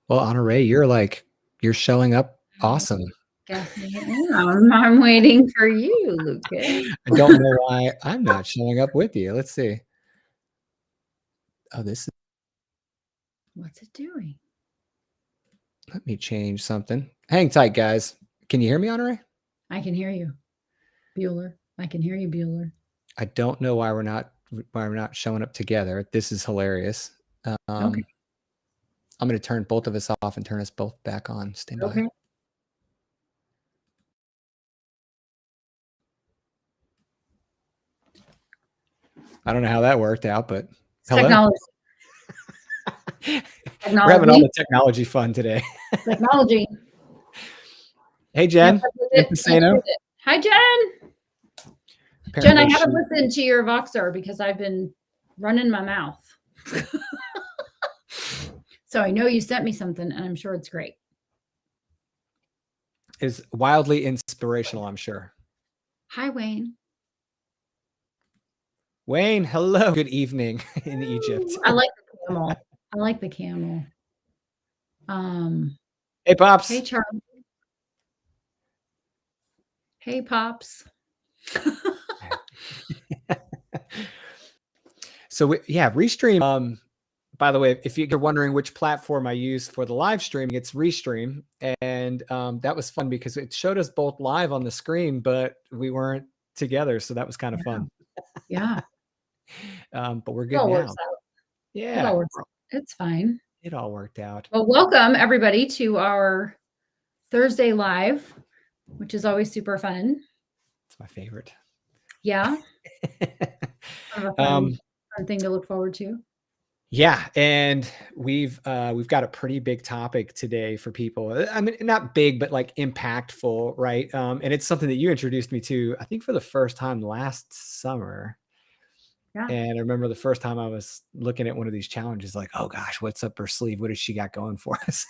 Well, Honoree, you're showing up awesome. Guess I am. I'm waiting for you, Lucas. I don't know why I'm not showing up with you. Let's see. Oh, this is. What's it doing? Let me change something. Hang tight, guys. Can you hear me, Honoree? I can hear you, Bueller. I can hear you, Bueller. I don't know why we're not showing up together. This is hilarious. Okay. I'm going to turn both of us off and turn us both back on. Stand by. Okay. I don't know how that worked out, but hello. Technology. We're having all the technology fun today. Technology. Hey, Jen. Hi, Jen. Jen, I haven't listened to your Voxer because I've been running my mouth. So I know you sent me something, and I'm sure it's great. It's wildly inspirational, I'm sure. Hi, Wayne. Wayne, hello. Good evening in Egypt. I like the camel. I like the camel. Hey, Pops. Hey, Charlie. Hey, Pops. So, Restream. By the way, if you're wondering which platform I use for the live streaming, it's Restream. And that was fun because it showed us both live on the screen, but we weren't together. So that was kind of fun. Yeah. But we're good now. Yeah. It all works out. It's fine. It all worked out. Well, welcome everybody to our Thursday live, which is always super fun. It's my favorite. Yeah. Fun thing to look forward to. Yeah, and we've got a pretty big topic today for people. I mean, not big, but like impactful, right? And it's something that you introduced me to, I think, for the first time last summer. Yeah. And I remember the first time I was looking at one of these challenges, like, oh gosh, what's up her sleeve? What does she got going for us?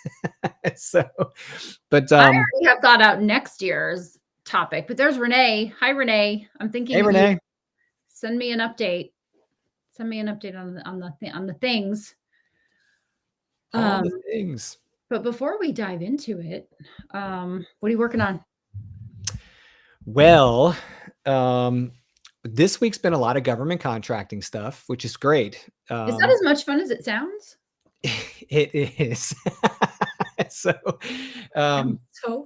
But I already have thought out next year's topic. But there's Renee. Hi, Renee. I'm thinking. Hey, Renee. You. Send me an update. Send me an update on the things. All the things. But before we dive into it, what are you working on? Well, this week's been a lot of government contracting stuff, which is great. Is that as much fun as it sounds? It is. So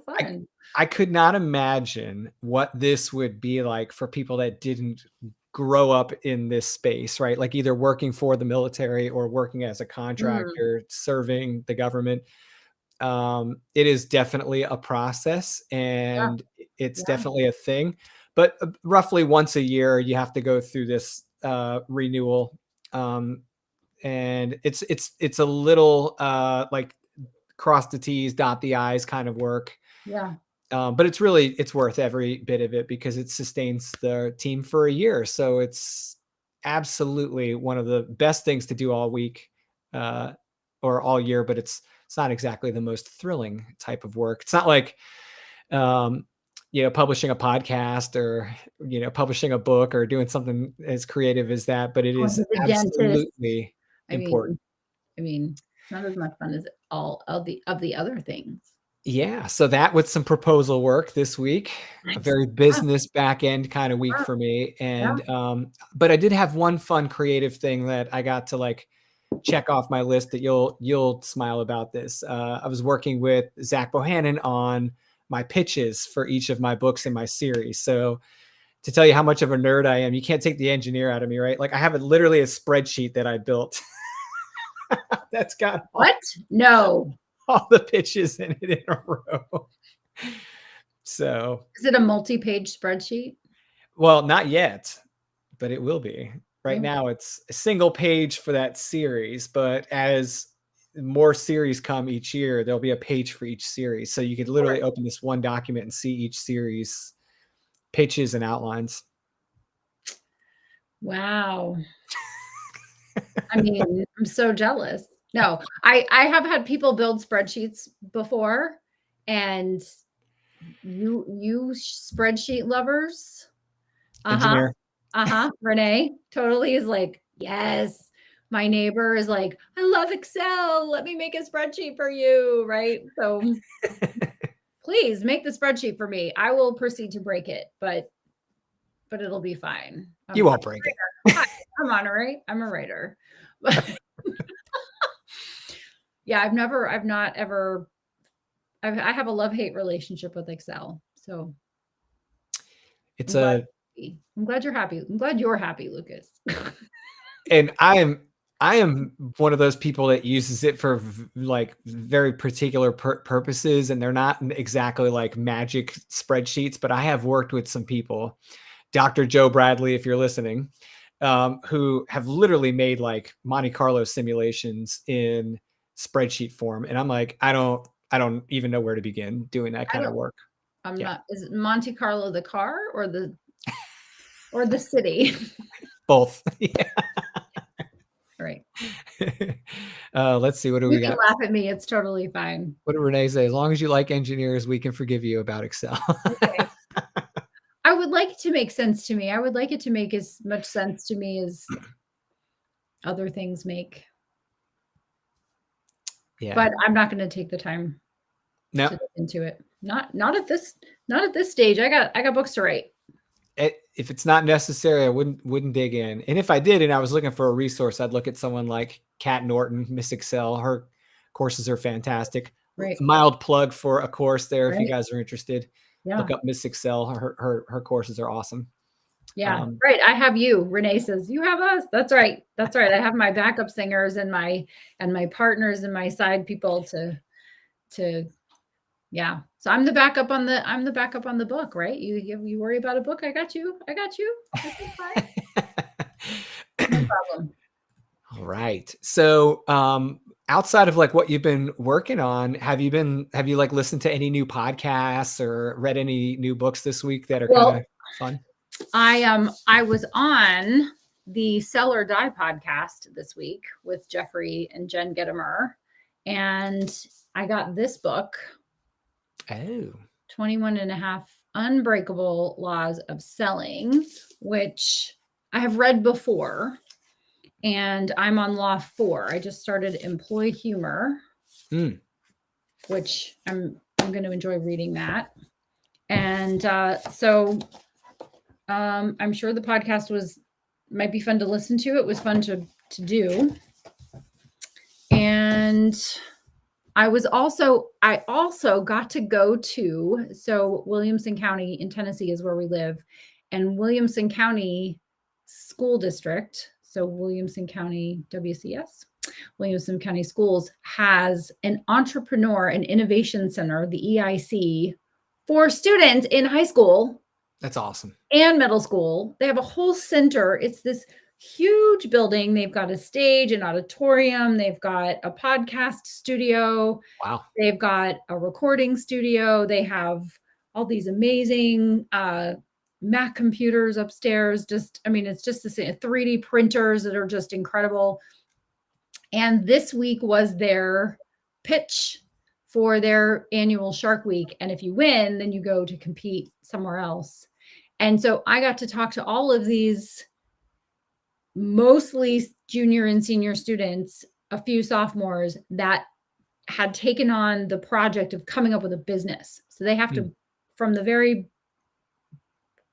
fun. I could not imagine what this would be like for people that didn't grow up in this space, right? Like either working for the military or working as a contractor, serving the government. It is definitely a process and it's definitely a thing, but roughly once a year, you have to go through this renewal. And it's a little like cross the T's, dot the I's kind of work. Yeah. But it's worth every bit of it because it sustains the team for a year. So it's absolutely one of the best things to do all week or all year, but it's not exactly the most thrilling type of work. It's not like, publishing a podcast or, publishing a book or doing something as creative as that, but it is absolutely important. I mean, it's not as much fun as all of the other things. Yeah. So that with some proposal work this week, a very business back end kind of week for me. And, but I did have one fun creative thing that I got to like check off my list that you'll smile about this. I was working with Zach Bohannon on my pitches for each of my books in my series. So to tell you how much of a nerd I am, you can't take the engineer out of me, right? Like I have literally a spreadsheet that I built that's got all the pitches in it in a row. So is it a multi-page spreadsheet? Well, not yet, but it will be. Right now it's a single page for that series, but as more series come each year, there'll be a page for each series. So you could literally open this one document and see each series pitches and outlines. Wow. I mean, I'm so jealous. No, I have had people build spreadsheets before, and you spreadsheet lovers. Engineer. Renee totally is like, yes, my neighbor is like, I love Excel. Let me make a spreadsheet for you. Right. So please make the spreadsheet for me. I will proceed to break it, but it'll be fine. You won't break it. Hi, I'm Honoree. I'm a writer. Yeah, I have a love-hate relationship with Excel. So I'm glad you're happy. I'm glad you're happy, Lucas. And I am one of those people that uses it for like very particular purposes, and they're not exactly like magic spreadsheets, but I have worked with some people, Dr. Joe Bradley, if you're listening, who have literally made like Monte Carlo simulations in spreadsheet form. And I'm like, I don't even know where to begin doing that kind of work. I'm not. Is it Monte Carlo the car or the city? Both. Yeah. Right. Let's see. What do we got? You can laugh at me. It's totally fine. What did Renee say? As long as you like engineers, we can forgive you about Excel. Okay. I would like it to make sense to me. I would like it to make as much sense to me as other things make. Yeah. But I'm not going to take the time to get into it. Not at this stage. I got books to write. If it's not necessary, I wouldn't dig in. And if I did and I was looking for a resource, I'd look at someone like Kat Norton, Miss Excel. Her courses are fantastic. Right. Mild plug for a course there if you guys are interested. Yeah. Look up Miss Excel. Her courses are awesome. Yeah. Right. I have you. Renee says, you have us. That's right. That's right. I have my backup singers and my partners and my side people to yeah. So I'm the backup on the book, right? You worry about a book. I got you. That's fine. No problem. All right. So outside of like what you've been working on, have you like listened to any new podcasts or read any new books this week that are kind of fun? I was on the Sell or Die podcast this week with Jeffrey and Jen Gedimer, and I got this book. 21 and a half Unbreakable Laws of Selling, which I have read before, and I'm on law 4. I just started Employ Humor, which I'm going to enjoy reading that. And so I'm sure the podcast might be fun to listen to. It was fun to do. And I also got to go to, so Williamson County in Tennessee is where we live, and Williamson County School District, so Williamson County WCS, Williamson County Schools has an entrepreneur and innovation center, the EIC, for students in high school. That's awesome. And middle school. They have a whole center. It's this huge building. They've got a stage, an auditorium. They've got a podcast studio. Wow. They've got a recording studio. They have all these amazing Mac computers upstairs. It's just this 3D printers that are just incredible. And this week was their pitch for their annual Shark Week. And if you win, then you go to compete somewhere else. And so I got to talk to all of these mostly junior and senior students, a few sophomores that had taken on the project of coming up with a business. So they have to, from the very,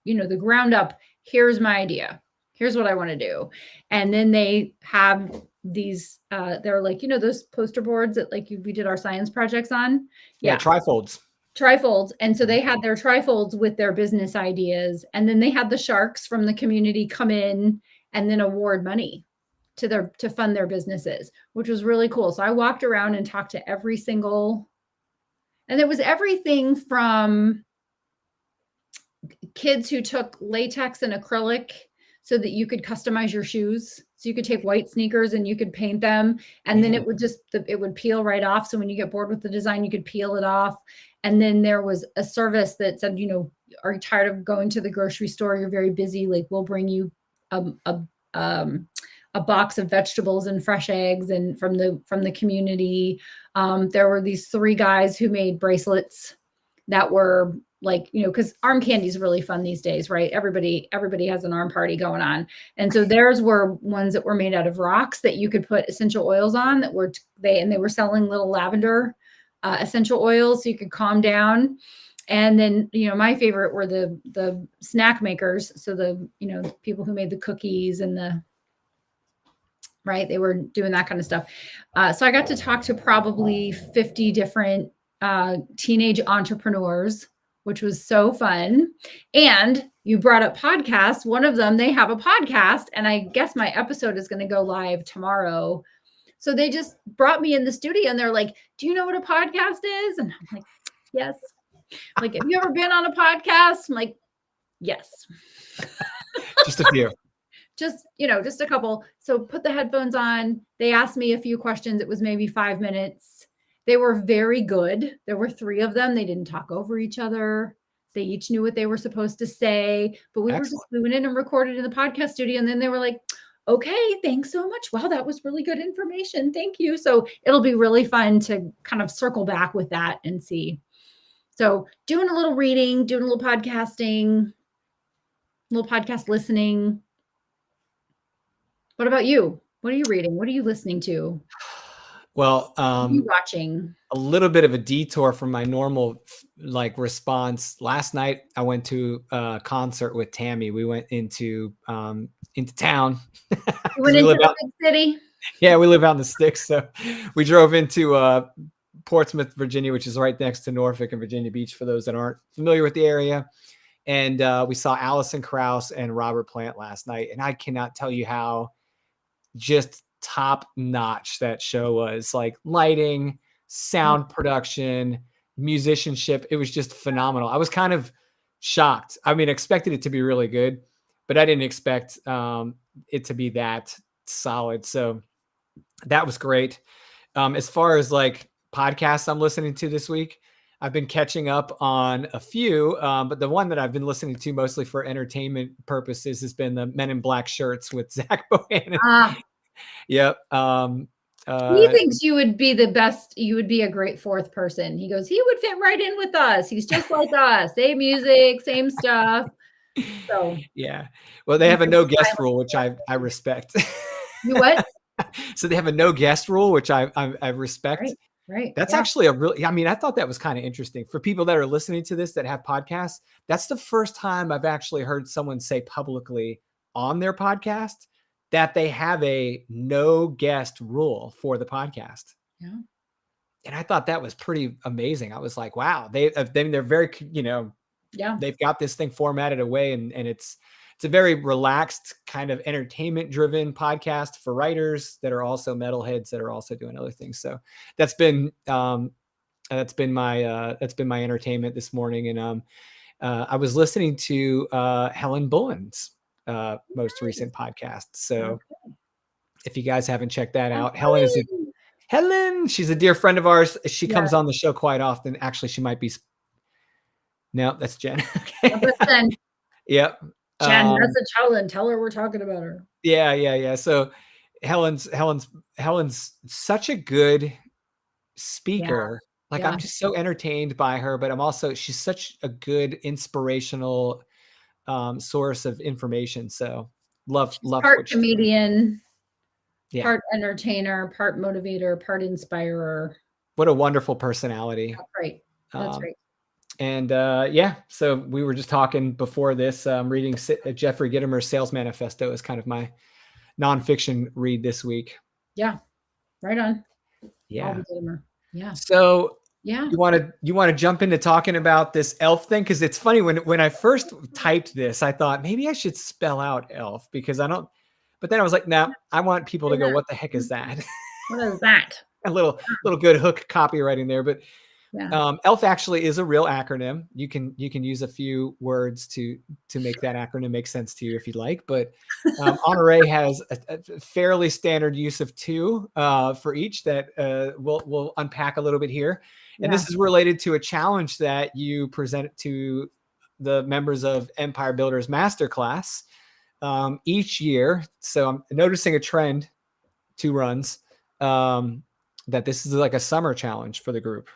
the ground up, here's my idea. Here's what I want to do. And then they have these, they're like, those poster boards that like we did our science projects on. Yeah. Trifolds. And so they had their trifolds with their business ideas. And then they had the sharks from the community come in and then award money to fund their businesses, which was really cool. So I walked around and talked to every single, and it was everything from kids who took latex and acrylic so that you could customize your shoes. So you could take white sneakers and you could paint them, and then it would peel right off. So when you get bored with the design, you could peel it off. And then there was a service that said, are you tired of going to the grocery store? You're very busy. Like, we'll bring you a box of vegetables and fresh eggs and from the community. There were these 3 guys who made bracelets that were like, because arm candy is really fun these days, right? Everybody has an arm party going on. And so theirs were ones that were made out of rocks that you could put essential oils on they were selling little lavender essential oils so you could calm down. And then, my favorite were the snack makers. So the, people who made the cookies and right, they were doing that kind of stuff. So I got to talk to probably 50 different teenage entrepreneurs, which was so fun. And you brought up podcasts. One of them, they have a podcast, and I guess my episode is going to go live tomorrow. So they just brought me in the studio and they're like, do you know what a podcast is? And I'm like, yes. Like, have you ever been on a podcast? I'm like, yes. Just a few. Just a couple. So put the headphones on. They asked me a few questions. It was maybe 5 minutes. They were very good. There were 3 of them. They didn't talk over each other. They each knew what they were supposed to say, but we went in and recorded in the podcast studio. And then they were like, okay, thanks so much. Wow, that was really good information. Thank you. So it'll be really fun to kind of circle back with that and see. So doing a little reading, doing a little podcasting, a little podcast listening. What about you? What are you reading? What are you listening to? Well, what are you watching? A little bit of a detour from my normal response. Last night, I went to a concert with Tammy. We went into town. You went into the big city? Yeah, we live out in the sticks. So we drove into Portsmouth, Virginia, which is right next to Norfolk and Virginia Beach, for those that aren't familiar with the area. And we saw Alison Krauss and Robert Plant last night. And I cannot tell you how just top notch that show was. Like lighting, sound production, musicianship. It was just phenomenal. I was kind of shocked. I mean, expected it to be really good, but I didn't expect it to be that solid. So that was great. As far as like podcasts I'm listening to this week, I've been catching up on a few, but the one that I've been listening to mostly for entertainment purposes has been the Men in Black Shirts with Zach Bohannon. Yep. He thinks you would be the best. You would be a great 4th person. He goes, he would fit right in with us. He's just like us. Same music, same stuff. So yeah. Well, they have a no guest rule, which I respect. You what? So they have a no guest rule, which I respect. Right. That's actually I thought that was kind of interesting for people that are listening to this that have podcasts. That's the first time I've actually heard someone say publicly on their podcast that they have a no guest rule for the podcast. Yeah. And I thought that was pretty amazing. I was like, wow, they're very, they've got this thing formatted away and it's a very relaxed kind of entertainment driven podcast for writers that are also metalheads that are also doing other things. So that's been my entertainment this morning. And I was listening to Helen Bullen's most recent podcast. So if you guys haven't checked that out, Helen, she's a dear friend of ours. She comes on the show quite often. Actually, she might be. No, that's Jen. That's Jen. Yep. Jen, that's a Helen. Tell her we're talking about her. Yeah. So Helen's such a good speaker. Like I'm just so entertained by her, but she's such a good inspirational source of information. So love part comedian, part entertainer, part motivator, part inspirer. What a wonderful personality. That's right. And so we were just talking before this, reading Jeffrey Gitomer's Sales Manifesto is kind of my nonfiction read this week. Yeah. Right on. Yeah. Yeah. So you want to jump into talking about this elf thing? Cause it's funny when I first typed this, I thought maybe I should spell out elf but then I was like, no, I want people to go, what the heck is that? What is that? A little good hook copywriting there, but ELF actually is a real acronym. You can use a few words to make that acronym make sense to you if you'd like, but Honoree has a fairly standard use of 2 for each that we'll unpack a little bit here. And this is related to a challenge that you present to the members of Empire Builders Masterclass each year. So I'm noticing a trend, 2 runs, that this is like a summer challenge for the group.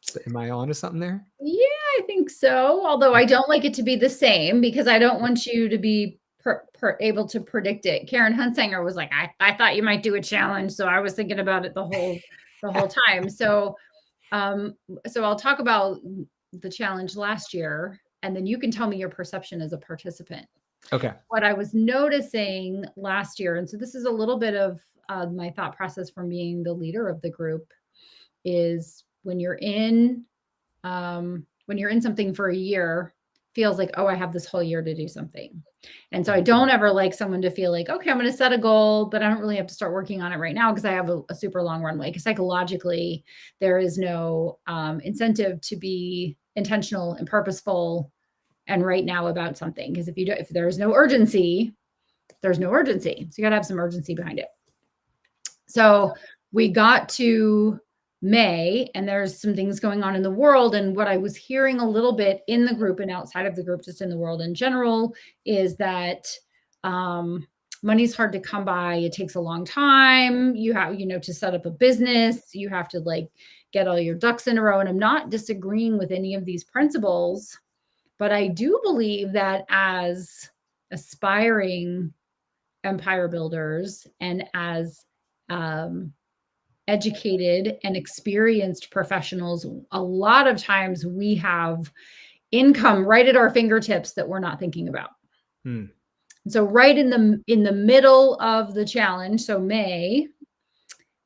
So am I onto something there? Yeah, I think so. Although I don't like it to be the same because I don't want you to be able to predict it. Karen Hunsanger was like, I thought you might do a challenge. So I was thinking about it the whole time. So I'll talk about the challenge last year, and then you can tell me your perception as a participant. Okay. What I was noticing last year, and so this is a little bit of my thought process from being the leader of the group, is when you're in something for a year, feels like, oh, I have this whole year to do something. And so I don't ever like someone to feel like, okay, I'm going to set a goal, but I don't really have to start working on it right now because I have a super long runway. Because psychologically, there is no incentive to be intentional and purposeful and right now about something. Because if there's no urgency, there's no urgency. So you got to have some urgency behind it. So we got to May, and there's some things going on in the world. And what I was hearing a little bit in the group and outside of the group, just in the world in general, is that money's hard to come by. It takes a long time. You have, to set up a business, you have to like get all your ducks in a row. And I'm not disagreeing with any of these principles, but I do believe that as aspiring empire builders and as educated and experienced professionals, a lot of times we have income right at our fingertips that we're not thinking about. So right in the middle of the challenge, so May,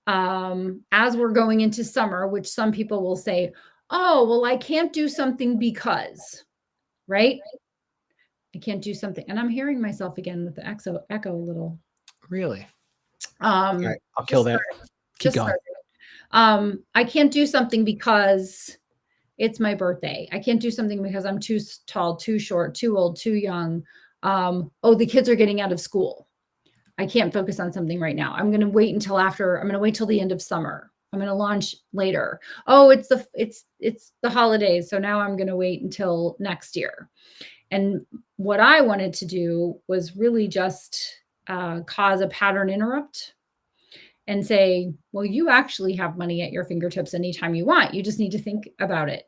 as we're going into summer, which some people will say, oh, well, I can't do something because, right? I can't do something. And I'm hearing myself again with the echo a little. Really? All right, I'll kill that. Keep going. I can't do something because it's my birthday. I can't do something because I'm too tall, too short, too old, too young. Oh, the kids are getting out of school. I can't focus on something right now. I'm going to wait till the end of summer. I'm going to launch later. Oh, it's the holidays. So now I'm going to wait until next year. And what I wanted to do was really just cause a pattern interrupt and say, well, you actually have money at your fingertips anytime you want. You just need to think about it.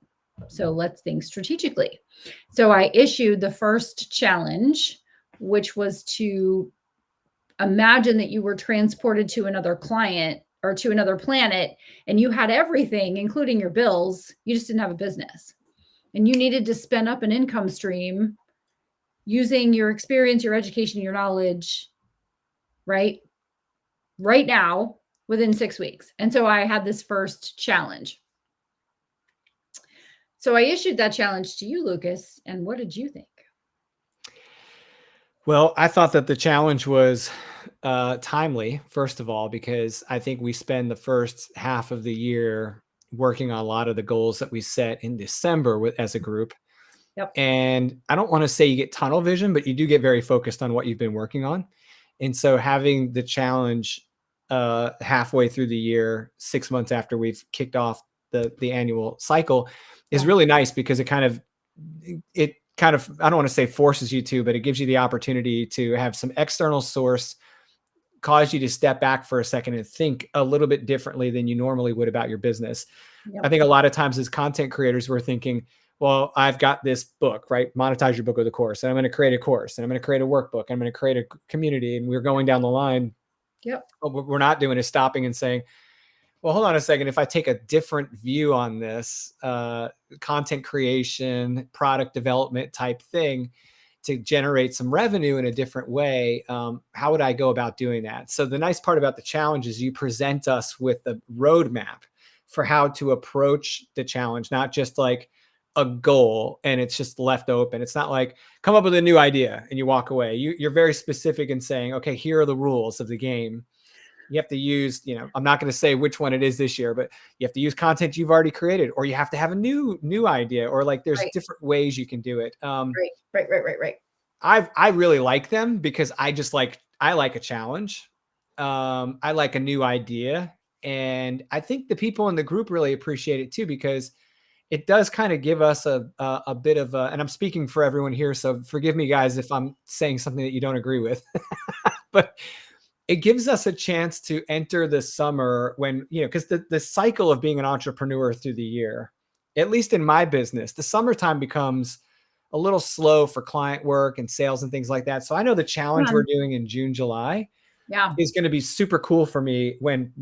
So let's think strategically. So I issued the first challenge, which was to imagine that you were transported to another client or to another planet, and you had everything, including your bills. You just didn't have a business. And you needed to spin up an income stream using your experience, your education, your knowledge, right now within 6 weeks. And so I had this first challenge. So I issued that challenge to you, Lucas. And what did you think? Well, I thought that the challenge was timely, first of all, because I think we spend the first half of the year working on a lot of the goals that we set in December as a group. Yep. And I don't want to say you get tunnel vision, but you do get very focused on what you've been working on. And so having the challenge halfway through the year, 6 months after we've kicked off the annual cycle, is really nice because it kind of, I don't want to say forces you to, but it gives you the opportunity to have some external source cause you to step back for a second and think a little bit differently than you normally would about your business. Yep. I think a lot of times as content creators, we're thinking, well, I've got this book, right? Monetize your book with a course. And I'm going to create a course and I'm going to create a workbook. I'm going to create a community. And we're going down the line. Yep. What we're not doing is stopping and saying, well, hold on a second. If I take a different view on this content creation, product development type thing to generate some revenue in a different way, how would I go about doing that? So the nice part about the challenge is you present us with a roadmap for how to approach the challenge, not just like a goal and it's just left open. It's not like come up with a new idea and you walk away. You're very specific in saying, okay, here are the rules of the game. You have to use, I'm not going to say which one it is this year, but you have to use content you've already created, or you have to have a new idea, or like there's different ways you can do it. Right. I really like them because I like a challenge. I like a new idea. And I think the people in the group really appreciate it too, because it does kind of give us a bit of and I'm speaking for everyone here, so forgive me guys if I'm saying something that you don't agree with, but it gives us a chance to enter the summer when, because the cycle of being an entrepreneur through the year at least in my business, the summertime becomes a little slow for client work and sales and things like that. So I know the challenge Yeah. we're doing in June, July Yeah. is going to be super cool for me when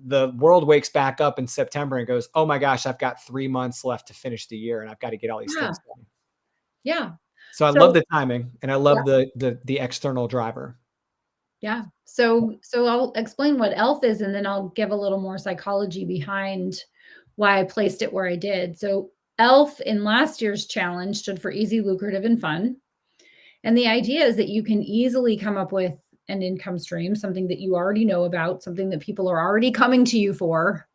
the world wakes back up in September and goes, oh my gosh, I've got 3 months left to finish the year and I've got to get all these Yeah. things done. Yeah. So I love So the timing and I love the external driver. yeah. So I'll explain what ELF is, and then I'll give a little more psychology behind why I placed it where I did. So ELF in last year's challenge stood for easy, lucrative, and fun. And the idea is that you can easily come up with an income stream, something that you already know about, something that people are already coming to you for.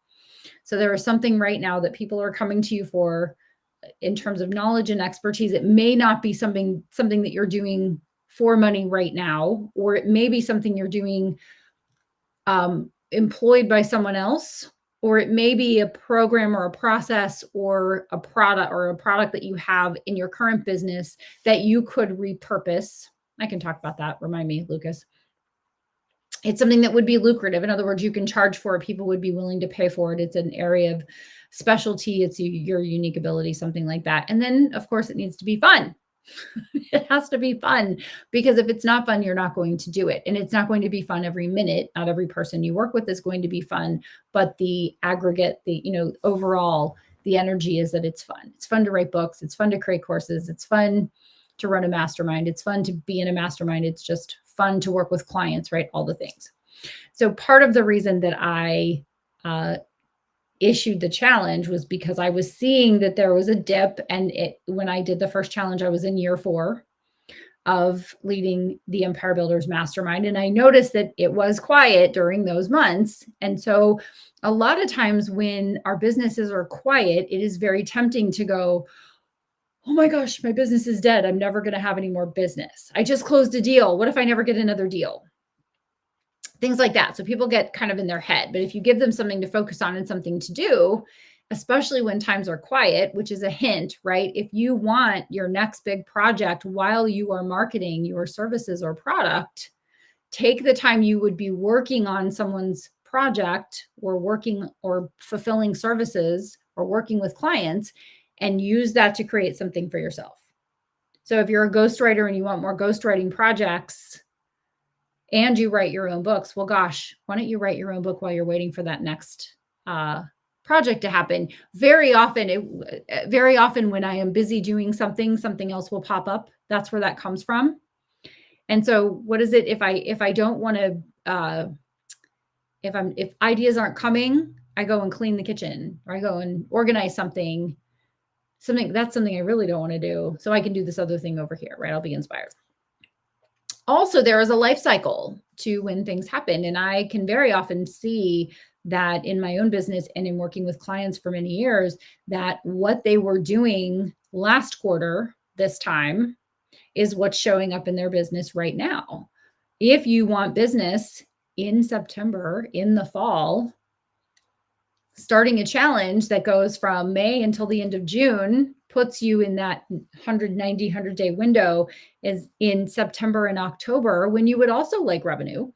So there is something right now that people are coming to you for in terms of knowledge and expertise. It may not be something that you're doing for money right now, or it may be something you're doing employed by someone else, or it may be a program or a process or a product that you have in your current business that you could repurpose. I can talk about that. Remind me, Lucas. It's something that would be lucrative. In other words, you can charge for it. People would be willing to pay for it. It's an area of specialty. It's your unique ability, something like that. And then, of course, it needs to be fun. It has to be fun, because if it's not fun, you're not going to do it. And it's not going to be fun every minute. Not every person you work with is going to be fun, but the aggregate, overall, the energy is that it's fun. It's fun to write books. It's fun to create courses. It's fun to run a mastermind. It's fun to be in a mastermind. It's just fun to work with clients, right? All the things. So part of the reason that I issued the challenge was because I was seeing that there was a dip. And when I did the first challenge, I was in year 4 of leading the Empire Builders Mastermind. And I noticed that it was quiet during those months. And so a lot of times when our businesses are quiet, it is very tempting to go, oh my gosh, my business is dead. I'm never going to have any more business. I just closed a deal. What if I never get another deal? Things like that. So people get kind of in their head. But if you give them something to focus on and something to do, especially when times are quiet, which is a hint, right? If you want your next big project while you are marketing your services or product, take the time you would be working on someone's project or working or fulfilling services or working with clients, and use that to create something for yourself. So if you're a ghostwriter and you want more ghostwriting projects, and you write your own books, well, gosh, why don't you write your own book while you're waiting for that next project to happen? Very often when I am busy doing something else will pop up. That's where that comes from. And so what is it if I don't want to, if ideas aren't coming, I go and clean the kitchen, or I go and organize something that's something I really don't want to do. So I can do this other thing over here, right? I'll be inspired. Also, there is a life cycle to when things happen. And I can very often see that in my own business and in working with clients for many years, that what they were doing last quarter, this time, is what's showing up in their business right now. If you want business in September, in the fall, starting a challenge that goes from May until the end of June puts you in that 100-day window is in September and October, when you would also like revenue.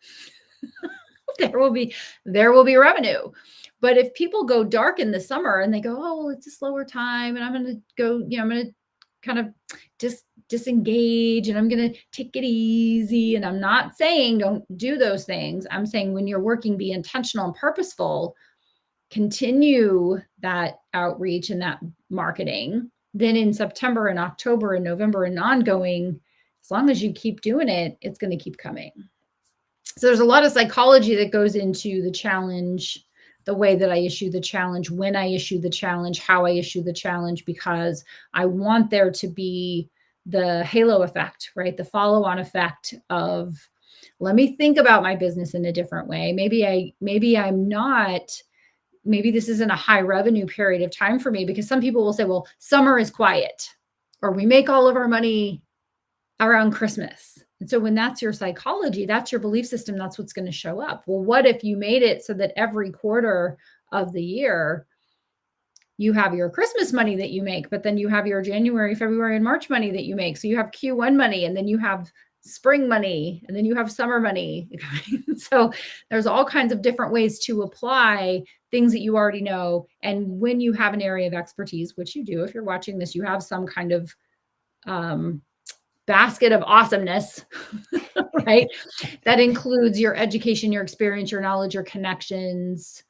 there will be revenue. But if people go dark in the summer and they go, oh, well, it's a slower time and I'm going to go, I'm going to kind of disengage and I'm going to take it easy. And I'm not saying don't do those things. I'm saying when you're working, be intentional and purposeful, continue that outreach and that marketing. Then in September and October and November and ongoing, as long as you keep doing it, it's going to keep coming. So there's a lot of psychology that goes into the challenge, the way that I issue the challenge, when I issue the challenge, how I issue the challenge, because I want there to be the halo effect, right? The follow-on effect of, let me think about my business in a different way. Maybe this isn't a high revenue period of time for me, because some people will say, well, summer is quiet, or we make all of our money around Christmas. And so when that's your psychology, that's your belief system, that's what's going to show up. Well, what if you made it so that every quarter of the year, you have your Christmas money that you make, but then you have your January, February, and March money that you make. So you have Q1 money, and then you have spring money, and then you have summer money. So there's all kinds of different ways to apply things that you already know. And when you have an area of expertise, which you do, if you're watching this, you have some kind of basket of awesomeness, right? That includes your education, your experience, your knowledge, your connections,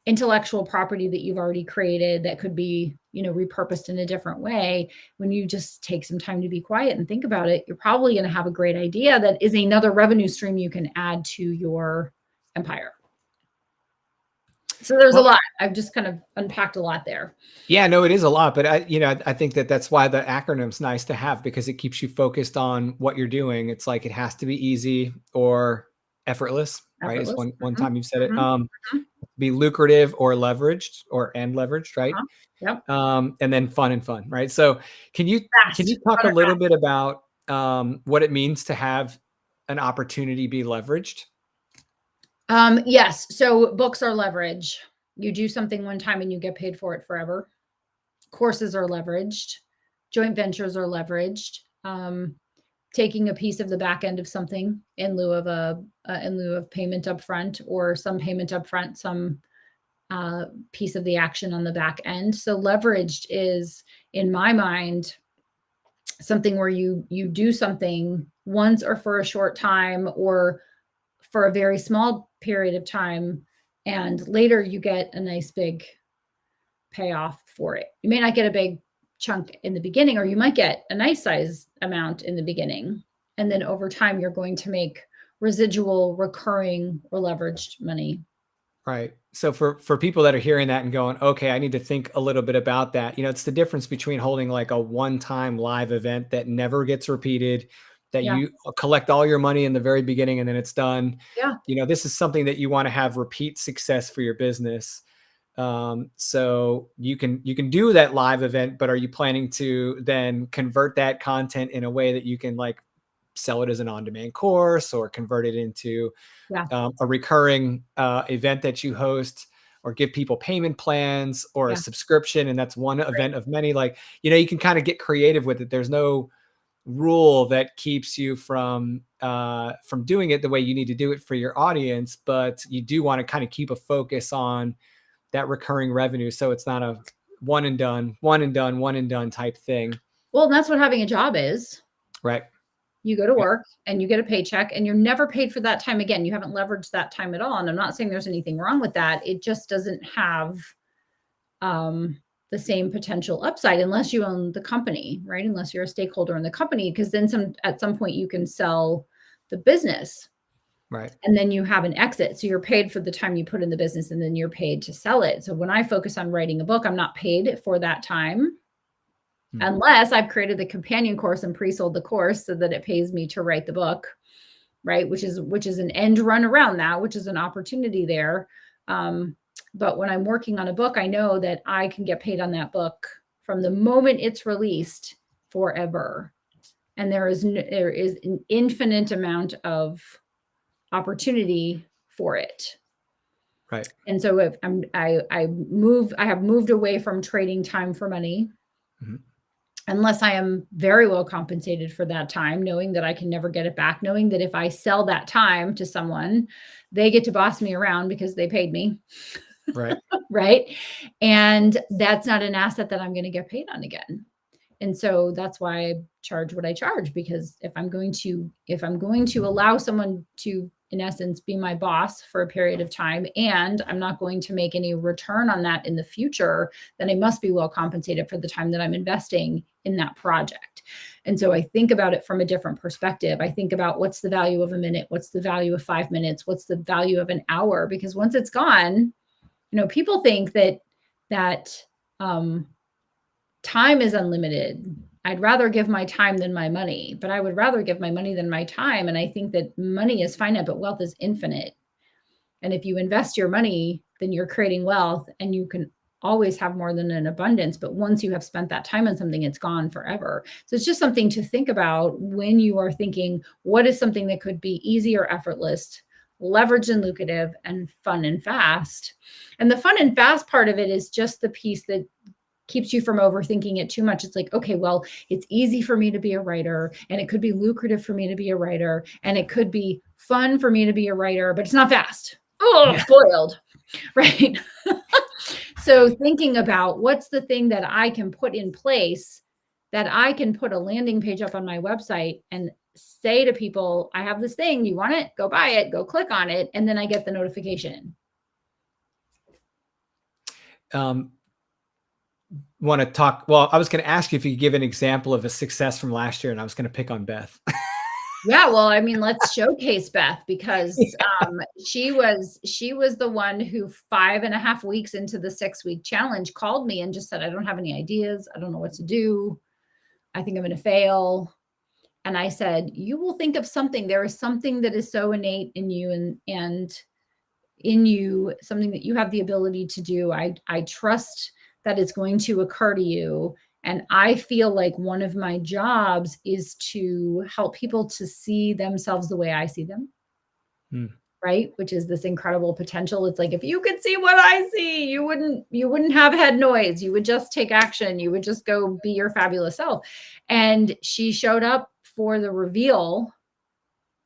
intellectual property that you've already created that could be, repurposed in a different way. When you just take some time to be quiet and think about it, you're probably going to have a great idea that is another revenue stream you can add to your empire. So there's a lot. I've just kind of unpacked a lot there. Yeah, no, it is a lot, but I think that's why the acronym's nice to have, because it keeps you focused on what you're doing. It's like, it has to be easy or effortless, right? It's one time you've said it. Be lucrative or leveraged and leveraged, right? Yep. And then fun, right? So can you talk a little bit about what it means to have an opportunity be leveraged? Yes. So books are leverage. You do something one time and you get paid for it forever. Courses are leveraged. Joint ventures are leveraged. Taking a piece of the back end of something in lieu of payment up front, or some payment up front, some piece of the action on the back end. So leveraged is, in my mind, something where you do something once or for a short time or for a very small period of time, and later you get a nice big payoff for it. You may not get a big chunk in the beginning, or you might get a nice size amount in the beginning. And then over time, you're going to make residual, recurring, or leveraged money. Right. So for people that are hearing that and going, okay, I need to think a little bit about that. It's the difference between holding like a one-time live event that never gets repeated, that you collect all your money in the very beginning and then it's done. Yeah. This is something that you want to have repeat success for your business. So you can do that live event, but are you planning to then convert that content in a way that you can like sell it as an on-demand course, or convert it into a recurring event that you host, or give people payment plans or a subscription? And that's one event of many. Like, you can kind of get creative with it. There's no rule that keeps you from doing it the way you need to do it for your audience, but you do want to kind of keep a focus on that recurring revenue. So it's not a one and done type thing. Well, that's what having a job is. Right. You go to work and you get a paycheck and you're never paid for that time again. You haven't leveraged that time at all. And I'm not saying there's anything wrong with that. It just doesn't have the same potential upside unless you own the company, right? Unless you're a stakeholder in the company, because then at some point you can sell the business. Right. And then you have an exit. So you're paid for the time you put in the business, and then you're paid to sell it. So when I focus on writing a book, I'm not paid for that time. Unless I've created the companion course and pre-sold the course so that it pays me to write the book, right? Which is an end run around that, which is an opportunity there. But when I'm working on a book, I know that I can get paid on that book from the moment it's released forever. And there is an infinite amount of opportunity for it. Right. And so if I have moved away from trading time for money. Unless I am very well compensated for that time, knowing that I can never get it back, knowing that if I sell that time to someone, they get to boss me around because they paid me. Right. Right. And that's not an asset that I'm going to get paid on again. And so that's why I charge what I charge, because if I'm going to allow someone to, in essence, be my boss for a period of time, and I'm not going to make any return on that in the future, then I must be well compensated for the time that I'm investing in that project. And so I think about it from a different perspective. I think about what's the value of a minute? What's the value of 5 minutes? What's the value of an hour? Because once it's gone, people think that time is unlimited. I'd rather give my time than my money, but I would rather give my money than my time. And I think that money is finite, but wealth is infinite. And if you invest your money, then you're creating wealth, and you can always have more than an abundance. But once you have spent that time on something, it's gone forever. So it's just something to think about when you are thinking, what is something that could be easy or effortless, leverage and lucrative, and fun and fast. And the fun and fast part of it is just the piece that keeps you from overthinking it too much. It's like, okay, well, it's easy for me to be a writer, and it could be lucrative for me to be a writer, and it could be fun for me to be a writer, but it's not fast. Oh, Yeah. foiled. Right. So thinking about what's the thing that I can put in place, that I can put a landing page up on my website and say to people, I have this thing, you want it? Go buy it, go click on it. And then I get the notification. Want to talk? Well, I was going to ask you if you could give an example of a success from last year, and I was going to pick on Beth. Yeah, well, I mean, let's showcase Beth, because she was the one who 5.5 weeks into the 6-week challenge called me and just said, I don't have any ideas. I don't know what to do. I think I'm going to fail. And I said, you will think of something. There is something that is so innate in you and in you, something that you have the ability to do. I trust that it's going to occur to you. And I feel like one of my jobs is to help people to see themselves the way I see them. Right? Which is this incredible potential. It's like, if you could see what I see, you wouldn't have head noise. You would just take action. You would just go be your fabulous self. And she showed up for the reveal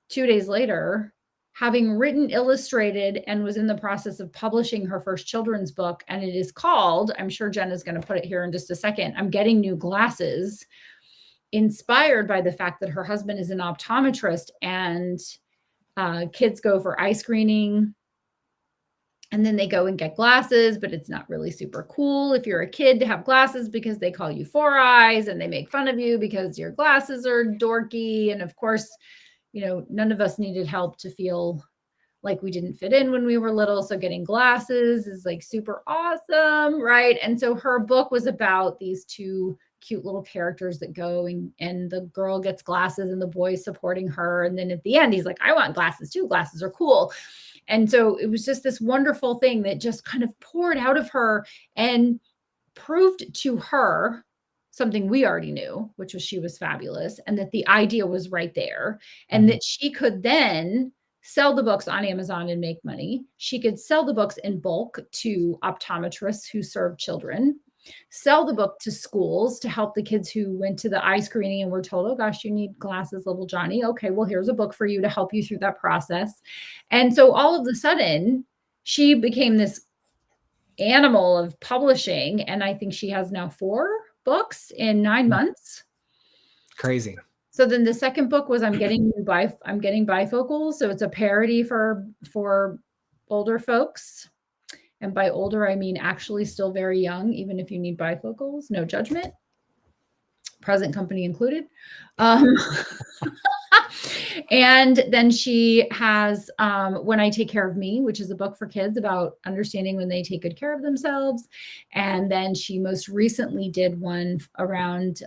2 days later, having written, illustrated, and was in the process of publishing her first children's book. And it is called, I'm sure Jen is going to put it here in just a second, I'm Getting New Glasses, inspired by the fact that her husband is an optometrist, and kids go for eye screening and then they go and get glasses, but it's not really super cool if you're a kid to have glasses, because they call you four eyes and they make fun of you because your glasses are dorky. And of course, none of us needed help to feel like we didn't fit in when we were little. So getting glasses is like super awesome, right? And so her book was about these two cute little characters that go and the girl gets glasses and the boy's supporting her. And then at the end, he's like, I want glasses too. Glasses are cool. And so it was just this wonderful thing that just kind of poured out of her and proved to her something we already knew, which was she was fabulous, and that the idea was right there, and that she could then sell the books on Amazon and make money. She could sell the books in bulk to optometrists who serve children, sell the book to schools to help the kids who went to the eye screening and were told, oh gosh, you need glasses, little Johnny. Okay, well, here's a book for you to help you through that process. And so all of a sudden, she became this animal of publishing. And I think she has now 4 books in 9 months. Crazy. So then the second book was I'm getting bifocals. So it's a parody for older folks. And by older, I mean actually still very young, even if you need bifocals, no judgment, present company included. And then she has When I Take Care of Me, which is a book for kids about understanding when they take good care of themselves. And then she most recently did one around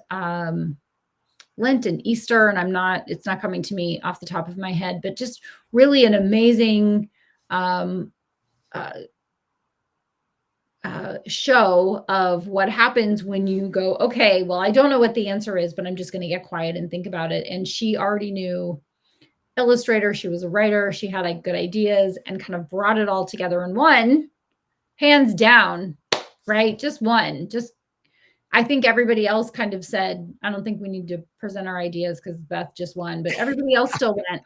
Lent and Easter. And it's not coming to me off the top of my head, but just really an amazing show of what happens when you go, okay, well, I don't know what the answer is, but I'm just going to get quiet and think about it. And she already knew illustrator. She was a writer. She had like good ideas and kind of brought it all together in one, hands down, right? Just one. I think everybody else kind of said, I don't think we need to present our ideas because Beth just won, but everybody else still went.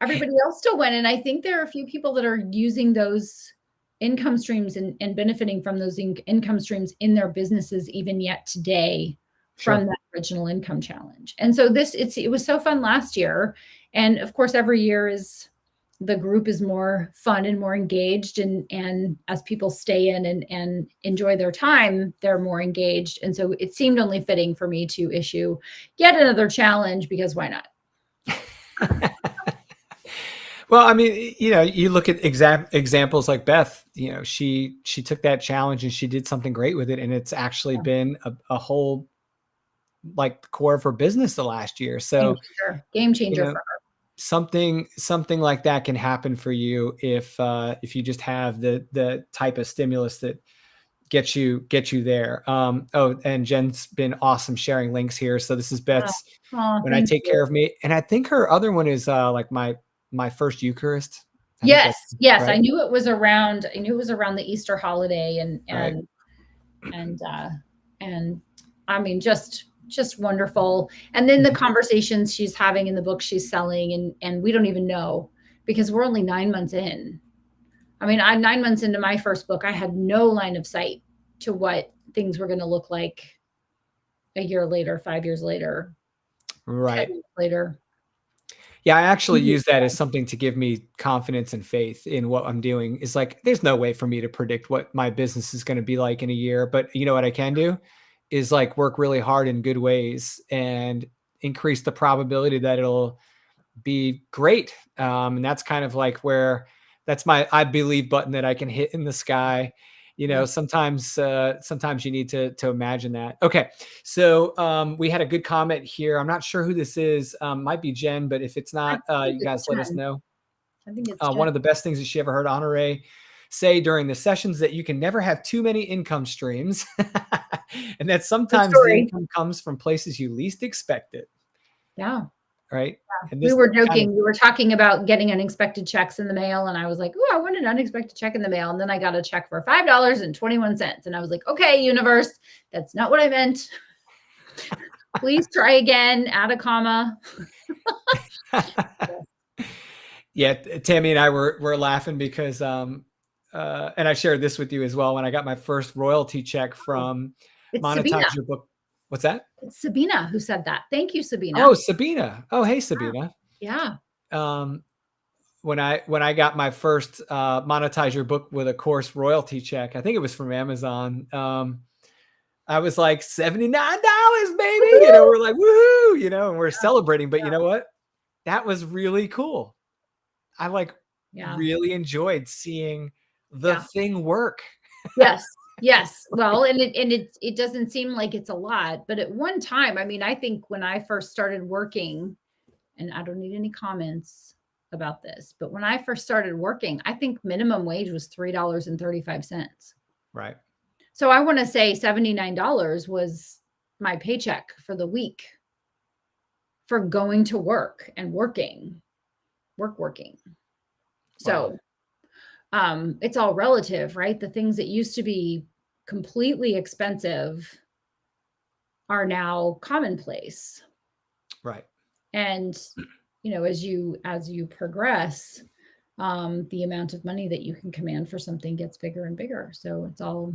And I think there are a few people that are using those income streams and benefiting from those income streams in their businesses even yet today from that original income challenge. And so it was so fun last year. And of course, every year the group is more fun and more engaged. And as people stay in and enjoy their time, they're more engaged. And so it seemed only fitting for me to issue yet another challenge, because why not? Well, I mean, you look at examples like Beth, she took that challenge and she did something great with it. And it's actually been a whole, like, core of her business the last year. So game changer for her. Something like that can happen for you if you just have the type of stimulus that gets you there. And Jen's been awesome sharing links here. So this is Beth's When I Take Care of Me. And I think her other one is like my first Eucharist. Yes. Right? I knew it was around the Easter holiday and right. and I mean, just wonderful. And then the conversations she's having in the book she's selling, and we don't even know because we're only 9 months in. I mean, I'm 9 months into my first book. I had no line of sight to what things were going to look like a year later, 5 years later, Right. 10 years later. Yeah, I actually use that as something to give me confidence and faith in what I'm doing. It's like, there's no way for me to predict what my business is going to be like in a year, but you know what I can do is like work really hard in good ways and increase the probability that it'll be great. And that's kind of like where that's my I believe button that I can hit in the sky. You know, Yeah. sometimes you need to imagine that. Okay, so we had a good comment here. I'm not sure who this is. Might be Jen, but if it's I not, think you it's guys let us 10. know. I think it's One 10. of the best things that she ever heard Honoree say during the sessions that you can never have too many income streams, and that Good sometimes the story. income comes from places you least expect it. Yeah. Right. And We this were kind of joking. We were talking about getting unexpected checks in the mail. And I was like, oh, I want an unexpected check in the mail. And then I got a check for $5.21. And I was like, okay, universe, that's not what I meant. Please try again, add a comma. Yeah, Tammy and I were laughing because and I shared this with you as well when I got my first royalty check from It's Sabina. Monetize Your Book. What's that? It's Sabina who said that. Thank you, Sabina. Oh, Sabina. Oh, hey, Sabina. Yeah. Um, when I got my first Monetize Your Book with a course royalty check, I think it was from Amazon. I was like $79, baby. You know, we're like, woohoo, you know, and we're celebrating. But you know what? That was really cool. I like really enjoyed seeing the thing work. Yes. Yes. Well, and it doesn't seem like it's a lot, but at one time, I mean, I think when I first started working, and I don't need any comments about this, but when I first started working, I think minimum wage was $3.35. Right. So I want to say $79 was my paycheck for the week for going to work and working. So it's all relative, right? The things that used to be completely expensive are now commonplace. Right. And, you know, as you progress, the amount of money that you can command for something gets bigger and bigger. So it's all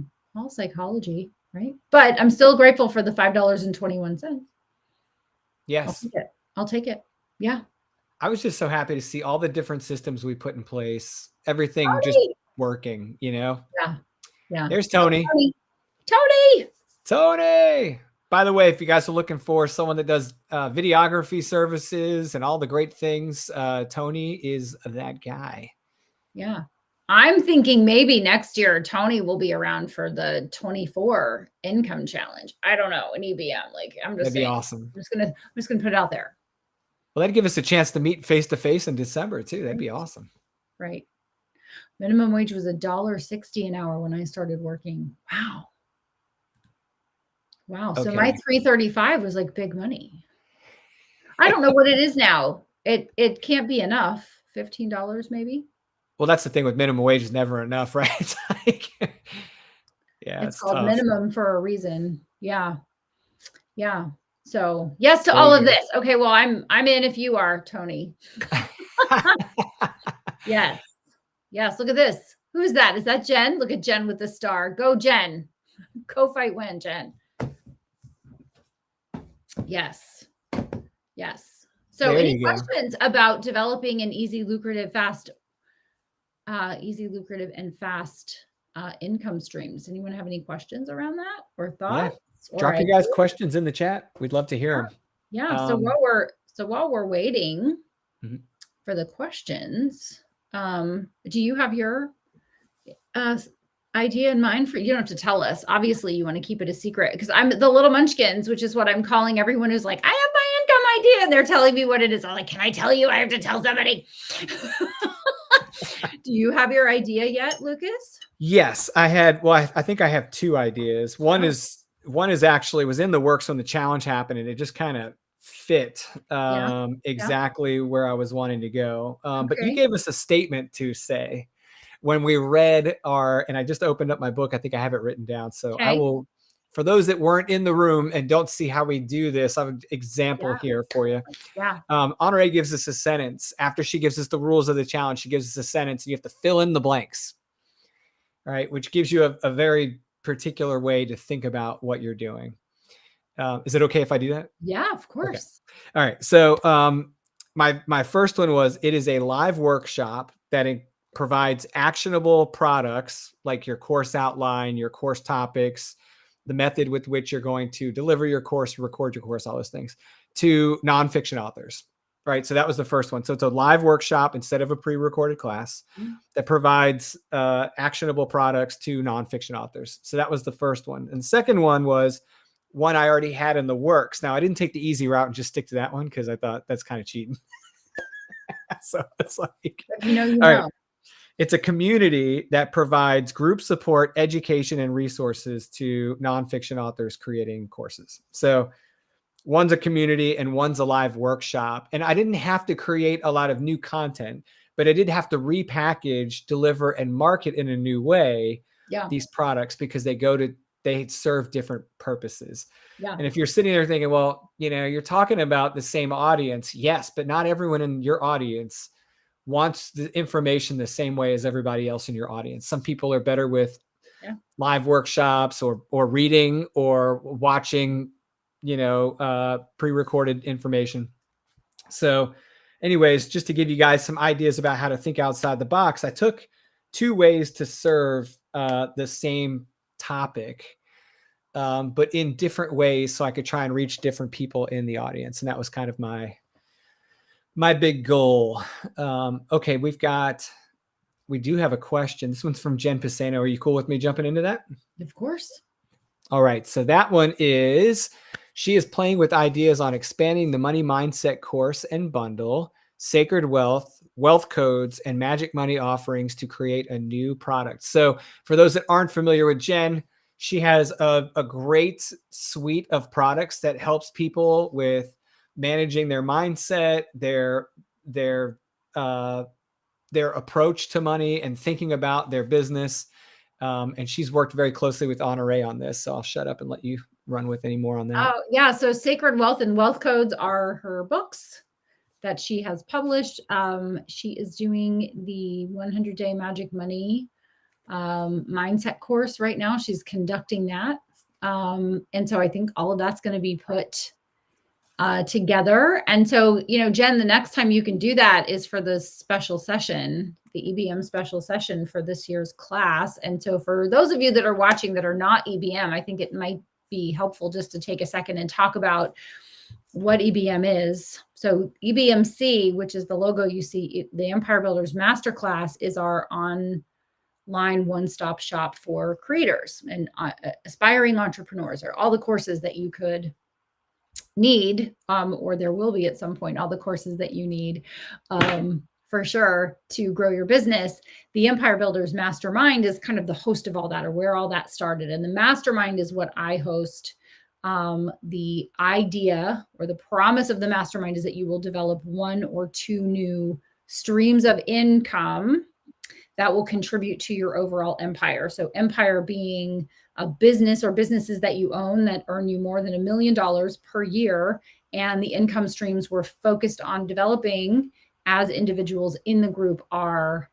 psychology, right? But I'm still grateful for the $5.21. Yes. I'll take it. Yeah. I was just so happy to see all the different systems we put in place, everything Tony! just working, you know? Yeah. Yeah. There's Tony. Tony! By the way, if you guys are looking for someone that does videography services and all the great things, Tony is that guy. Yeah. I'm thinking maybe next year Tony will be around for the 24 income challenge. I don't know, an EBM. Like I'm just That'd be saying. awesome. I'm just gonna put it out there. Well, that'd give us a chance to meet face to face in December too. That'd be awesome. Right. Minimum wage was $1.60 an hour when I started working. Wow. Wow. So my $3.35 was like big money. I don't know what it is now. It can't be enough. $15 maybe. Well, that's the thing with minimum wage is never enough, right? It's like, yeah, it's called tough. Minimum for a reason. Yeah. Yeah. So yes to all of this. Okay. Well, I'm in if you are, Tony. Yes. Yes. Look at this. Who's that? Is that Jen? Look at Jen with the star. Go, Jen. Go fight win, Jen. Yes. Yes. So There any questions about developing an easy, lucrative, and fast income streams? Anyone have any questions around that or thoughts? Yeah. Drop your guys' questions in the chat. We'd love to hear them. Yeah. So while we're waiting for the questions, do you have your idea in mind for? You don't have to tell us. Obviously, you want to keep it a secret because I'm the little munchkins, which is what I'm calling everyone who's like, I have my income idea, and they're telling me what it is. I'm like, can I tell you? I have to tell somebody. Do you have your idea yet, Lucas? Yes, I had. Well, I think I have two ideas. One is actually was in the works when the challenge happened, and it just kind of fit exactly where I was wanting to go. But you gave us a statement to say, when we read and I just opened up my book, I think I have it written down. So I Okay. will, for those that weren't in the room and don't see how we do this, I have an example here for you. Yeah. Honoree gives us a sentence. After she gives us the rules of the challenge, she gives us a sentence and you have to fill in the blanks. All right. Which gives you a very particular way to think about what you're doing. Is it okay if I do that? Yeah, of course. Okay. All right. So my first one was, it is a live workshop that provides actionable products like your course outline, your course topics, the method with which you're going to deliver your course, record your course, all those things, to nonfiction authors. Right. So that was the first one. So it's a live workshop instead of a pre-recorded class that provides actionable products to nonfiction authors. So that was the first one. And the second one was one I already had in the works. Now, I didn't take the easy route and just stick to that one because I thought that's kind of cheating. So it's like, You all right. It's a community that provides group support, education, and resources to nonfiction authors creating courses. So one's a community and one's a live workshop. And I didn't have to create a lot of new content, but I did have to repackage, deliver, and market in a new way these products because they serve different purposes. Yeah. And if you're sitting there thinking, well, you're talking about the same audience. Yes, but not everyone in your audience wants the information the same way as everybody else in your audience. Some people are better with live workshops or reading or watching, pre-recorded information. So anyways, just to give you guys some ideas about how to think outside the box, I took 2 ways to serve the same topic, but in different ways so I could try and reach different people in the audience. And that was kind of my big goal. Okay, we do have a question. This one's from Jen Pisano. Are you cool with me jumping into that? Of course. All right. So that one is, she is playing with ideas on expanding the money mindset course and bundle, sacred wealth, wealth codes, and magic money offerings to create a new product. So for those that aren't familiar with Jen, she has a great suite of products that helps people with managing their mindset, their approach to money and thinking about their business. And she's worked very closely with Honoree on this. So I'll shut up and let you run with any more on that. Oh, yeah. So Sacred Wealth and Wealth Codes are her books that she has published. She is doing the 100-day magic money mindset course right now. She's conducting that. And so I think all of that's going to be put together. And so, Jen, the next time you can do that is for the special session, the EBM special session for this year's class. And so for those of you that are watching that are not EBM, I think it might be helpful just to take a second and talk about what EBM is. So EBMC, which is the logo you see, the Empire Builders Masterclass, is our online one-stop shop for creators and aspiring entrepreneurs, or all the courses that you could need, or there will be at some point, all the courses that you need for sure to grow your business. The Empire Builders Mastermind is kind of the host of all that, or where all that started. And the mastermind is what I host. The idea or the promise of the mastermind is that you will develop 1 or 2 new streams of income that will contribute to your overall empire. So empire being a business or businesses that you own that earn you more than $1 million per year. And the income streams we're focused on developing as individuals in the group are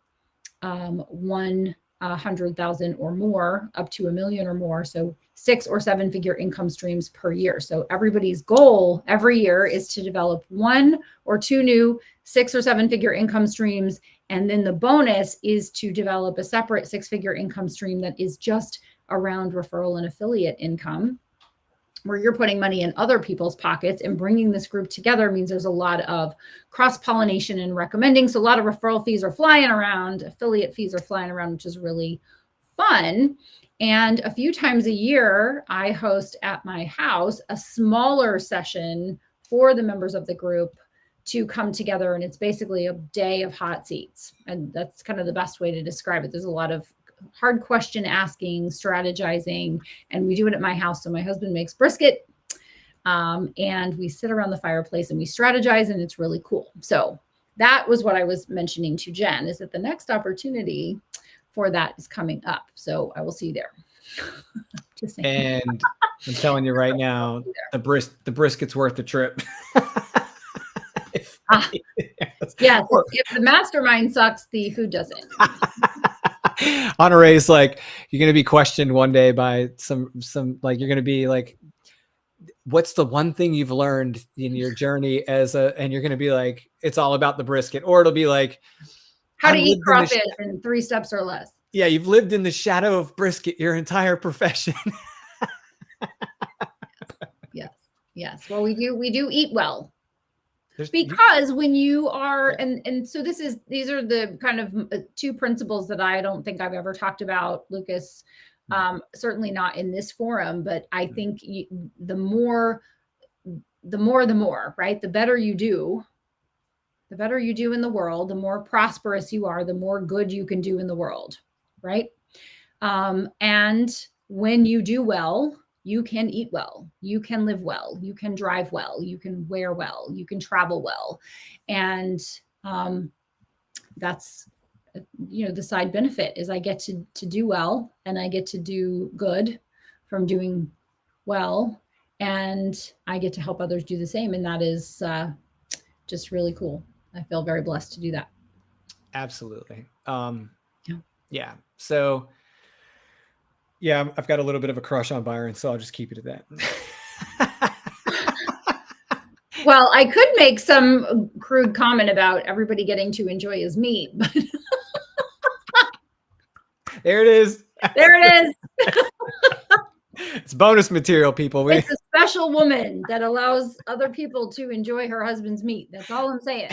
100,000 or more, up to $1 million or more. So 6 or 7-figure income streams per year. So everybody's goal every year is to develop 1 or 2 new 6 or 7-figure income streams. And then the bonus is to develop a separate 6-figure income stream that is just around referral and affiliate income, where you're putting money in other people's pockets. And bringing this group together means there's a lot of cross-pollination and recommending. So a lot of referral fees are flying around, affiliate fees are flying around, which is really fun. And a few times a year, I host at my house a smaller session for the members of the group to come together. And it's basically a day of hot seats. And that's kind of the best way to describe it. There's a lot of hard question asking, strategizing, and we do it at my house. So my husband makes brisket and we sit around the fireplace and we strategize, and it's really cool. So that was what I was mentioning to Jen, is that the next opportunity for that is coming up. So I will see you there. Just saying. And I'm telling you right now, the brisket's worth the trip. Yes, if the mastermind sucks, the food doesn't. Honoree is like, you're going to be questioned one day by some like, you're going to be like, what's the one thing you've learned in your journey and you're going to be like, it's all about the brisket, or it'll be like, how to eat crawfish in 3 steps or less. Yeah, you've lived in the shadow of brisket your entire profession. Yes. Well, we do eat well. Because when you are, and so these are the kind of 2 principles that I don't think I've ever talked about, Lucas. Certainly not in this forum, but I think the more, right? The better you do in the world, the more prosperous you are, the more good you can do in the world, right? And when you do well, you can eat well, you can live well, you can drive well, you can wear well, you can travel well. And that's, the side benefit is I get to do well, and I get to do good from doing well, and I get to help others do the same. And that is just really cool. I feel very blessed to do that. Absolutely. Yeah. So yeah, I've got a little bit of a crush on Byron, so I'll just keep it at that. Well, I could make some crude comment about everybody getting to enjoy his meat, but there it is. There it is. It's bonus material, people. It's a special woman that allows other people to enjoy her husband's meat. That's all I'm saying.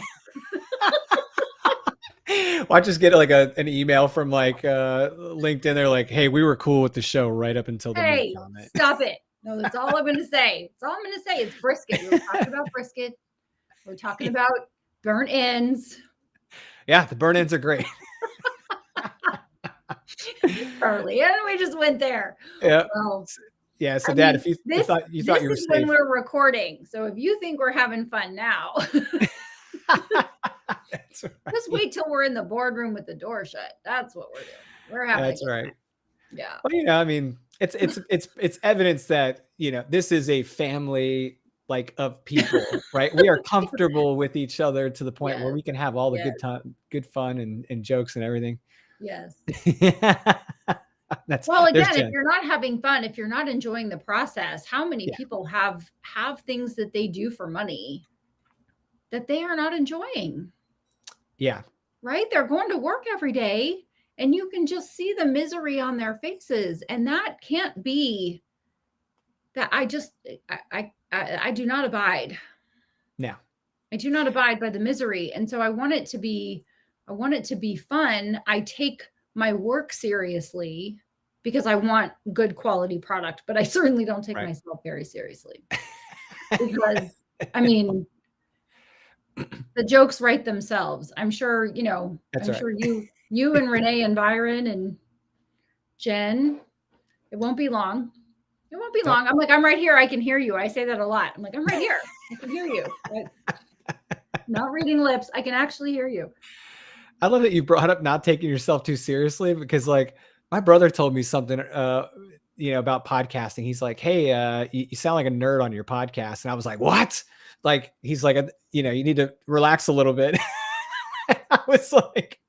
Watch us get like an email from like LinkedIn. They're like, hey, we were cool with the show right up until the hey, comment. Stop it. No, that's all I'm going to say. That's all I'm going to say. It's brisket. We're talking about brisket. We're talking about burnt ends. Yeah, the burnt ends are great. Early, and we just went there. Yeah. Well, yeah. So, Dad, if you thought you were safe. When we're recording. So if you think we're having fun now, that's right. Just wait till we're in the boardroom with the door shut. That's what we're doing. We're having. That's right. Yeah. Well, I mean, it's evidence that this is a family of people, right? We are comfortable with each other to the point where we can have all the good fun and jokes and everything. Yes. That's well, again, if you're not having fun, if you're not enjoying the process, how many people have things that they do for money that they are not enjoying? Yeah. Right? They're going to work every day and you can just see the misery on their faces. And that can't be that. I do not abide. No. I do not abide by the misery. And so I want it to be fun. I take my work seriously because I want good quality product, but I certainly don't take myself very seriously because I mean, the jokes write themselves. I'm sure, sure you and Renee and Byron and Jen, it won't be long. It won't be long. I'm like, I'm right here. I can hear you. I say that a lot. I'm like, I'm right here. I can hear you. Not reading lips. I can actually hear you. I love that you brought up not taking yourself too seriously because my brother told me something, about podcasting. He's like, hey, you sound like a nerd on your podcast. And I was like, what? He's like, you need to relax a little bit. I was like,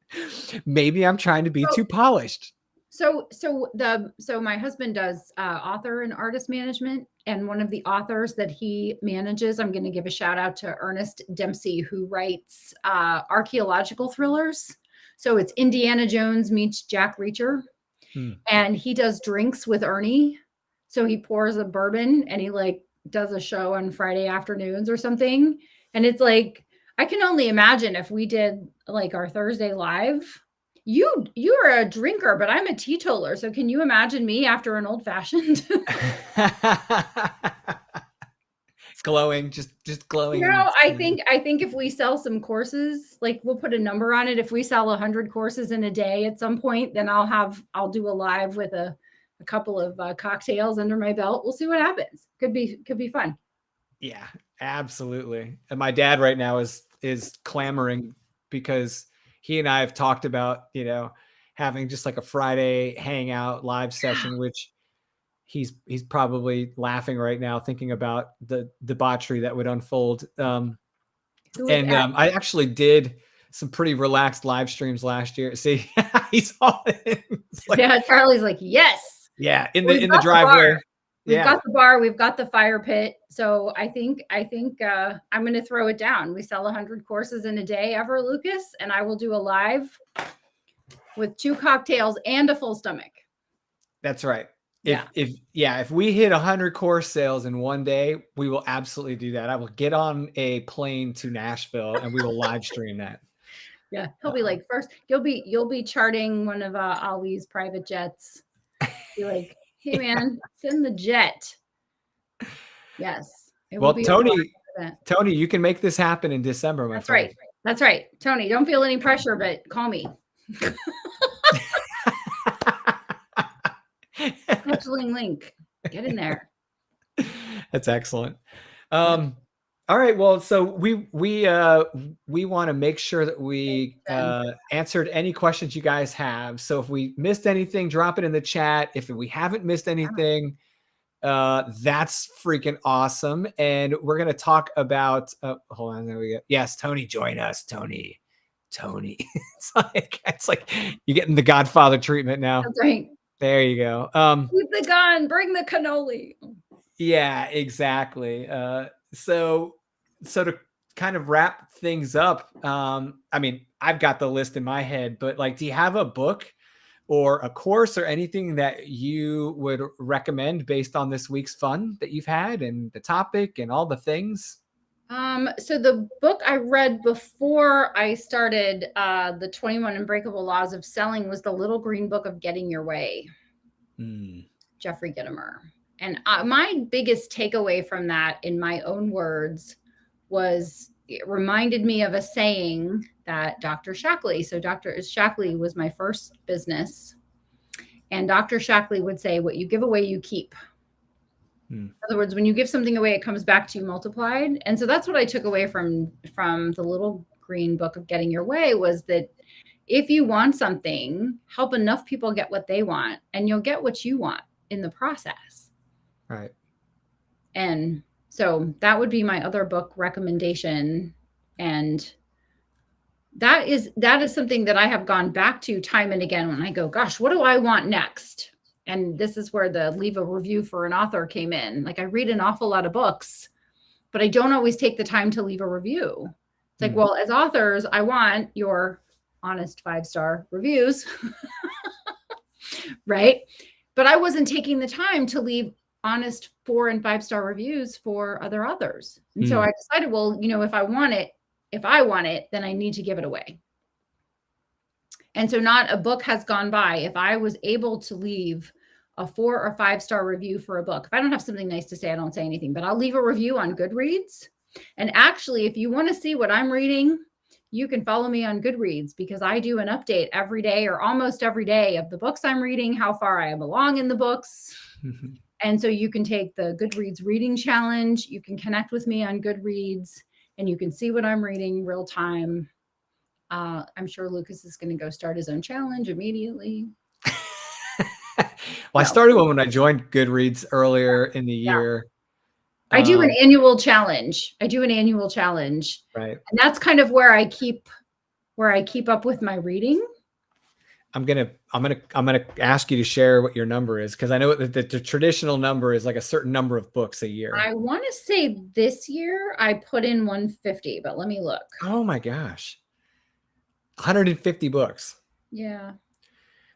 maybe I'm trying to be too polished. So my husband does author and artist management. And one of the authors that he manages, I'm going to give a shout out to Ernest Dempsey, who writes archaeological thrillers. So it's Indiana Jones meets Jack Reacher. And he does drinks with Ernie. So he pours a bourbon and he does a show on Friday afternoons or something. And it's I can only imagine if we did our Thursday live. You are a drinker, but I'm a teetotaler. So can you imagine me after an old fashioned? It's glowing, just glowing. I think if we sell some courses, we'll put a number on it. If we sell 100 courses in a day at some point, then I'll do a live with a couple of cocktails under my belt. We'll see what happens. Could be fun. Yeah, absolutely. And my dad right now is clamoring because he and I have talked about, having just like a Friday hangout live session, which he's probably laughing right now thinking about the debauchery that would unfold. I actually did some pretty relaxed live streams last year. See, he's all in. Like, yeah, Charlie's like, yes. Yeah, in the driveway. We've got the bar, we've got the fire pit. So I think I'm going to throw it down. We sell 100 courses in a day ever, Lucas, and I will do a live with 2 cocktails and a full stomach. That's right. If we hit 100 course sales in one day, we will absolutely do that. I will get on a plane to Nashville and we will live stream that. Yeah, he'll be like, first you'll be charting one of Ali's private jets. Be like, hey man, send the jet. Yes. Well, Tony, you can make this happen in December, my friend. Right. That's right. Tony, don't feel any pressure, but call me. Scheduling link. Get in there. That's excellent. All right. Well, so we want to make sure that we answered any questions you guys have. So if we missed anything, drop it in the chat. If we haven't missed anything, that's freaking awesome. And we're going to talk about, hold on, there we go. Yes, Tony, join us, Tony. It's like you're getting the Godfather treatment now. That's right. There you go. Keep the gun, bring the cannoli. Yeah, exactly. So to kind of wrap things up, I mean, I've got the list in my head, but like, do you have a book or a course or anything that you would recommend based on this week's fun that you've had and the topic and all the things? So the book I read before I started the 21 Unbreakable Laws of Selling was The Little Green Book of Getting Your Way, Jeffrey Gitomer. And my biggest takeaway from that, in my own words, was it reminded me of a saying that Dr. Shackley, so Dr. Shackley was my first business, and Dr. Shackley would say, what you give away, you keep. In other words, when you give something away, it comes back to you multiplied. And so that's what I took away from the Little Green Book of Getting Your Way, was that if you want something, help enough people get what they want, and you'll get what you want in the process. Right. And so that would be my other book recommendation. And that is something that I have gone back to time and again when I go, gosh, what do I want next? And this is where the leave a review for an author came in. Like, I read an awful lot of books, but I don't always take the time to leave a review. It's like, well, as authors, I want your honest 5-star reviews, right? But I wasn't taking the time to leave honest 4 and 5-star reviews for other authors. And so I decided, well, if I want it, then I need to give it away. And so not a book has gone by if I was able to leave a 4 or 5-star review for a book. If I don't have something nice to say, I don't say anything, but I'll leave a review on Goodreads. And actually, if you want to see what I'm reading, you can follow me on Goodreads, because I do an update every day or almost every day of the books I'm reading, how far I am along in the books. And so you can take the Goodreads reading challenge. You can connect with me on Goodreads, and you can see what I'm reading real time. I'm sure Lucas is going to go start his own challenge immediately. Well, I started one when I joined Goodreads earlier in the year. I do an annual challenge. Right. And that's kind of where I keep up with my reading. I'm gonna ask you to share what your number is, because I know that the traditional number is like a certain number of books a year. I want to say this year I put in 150, but let me look. Oh my gosh. 150 books. Yeah.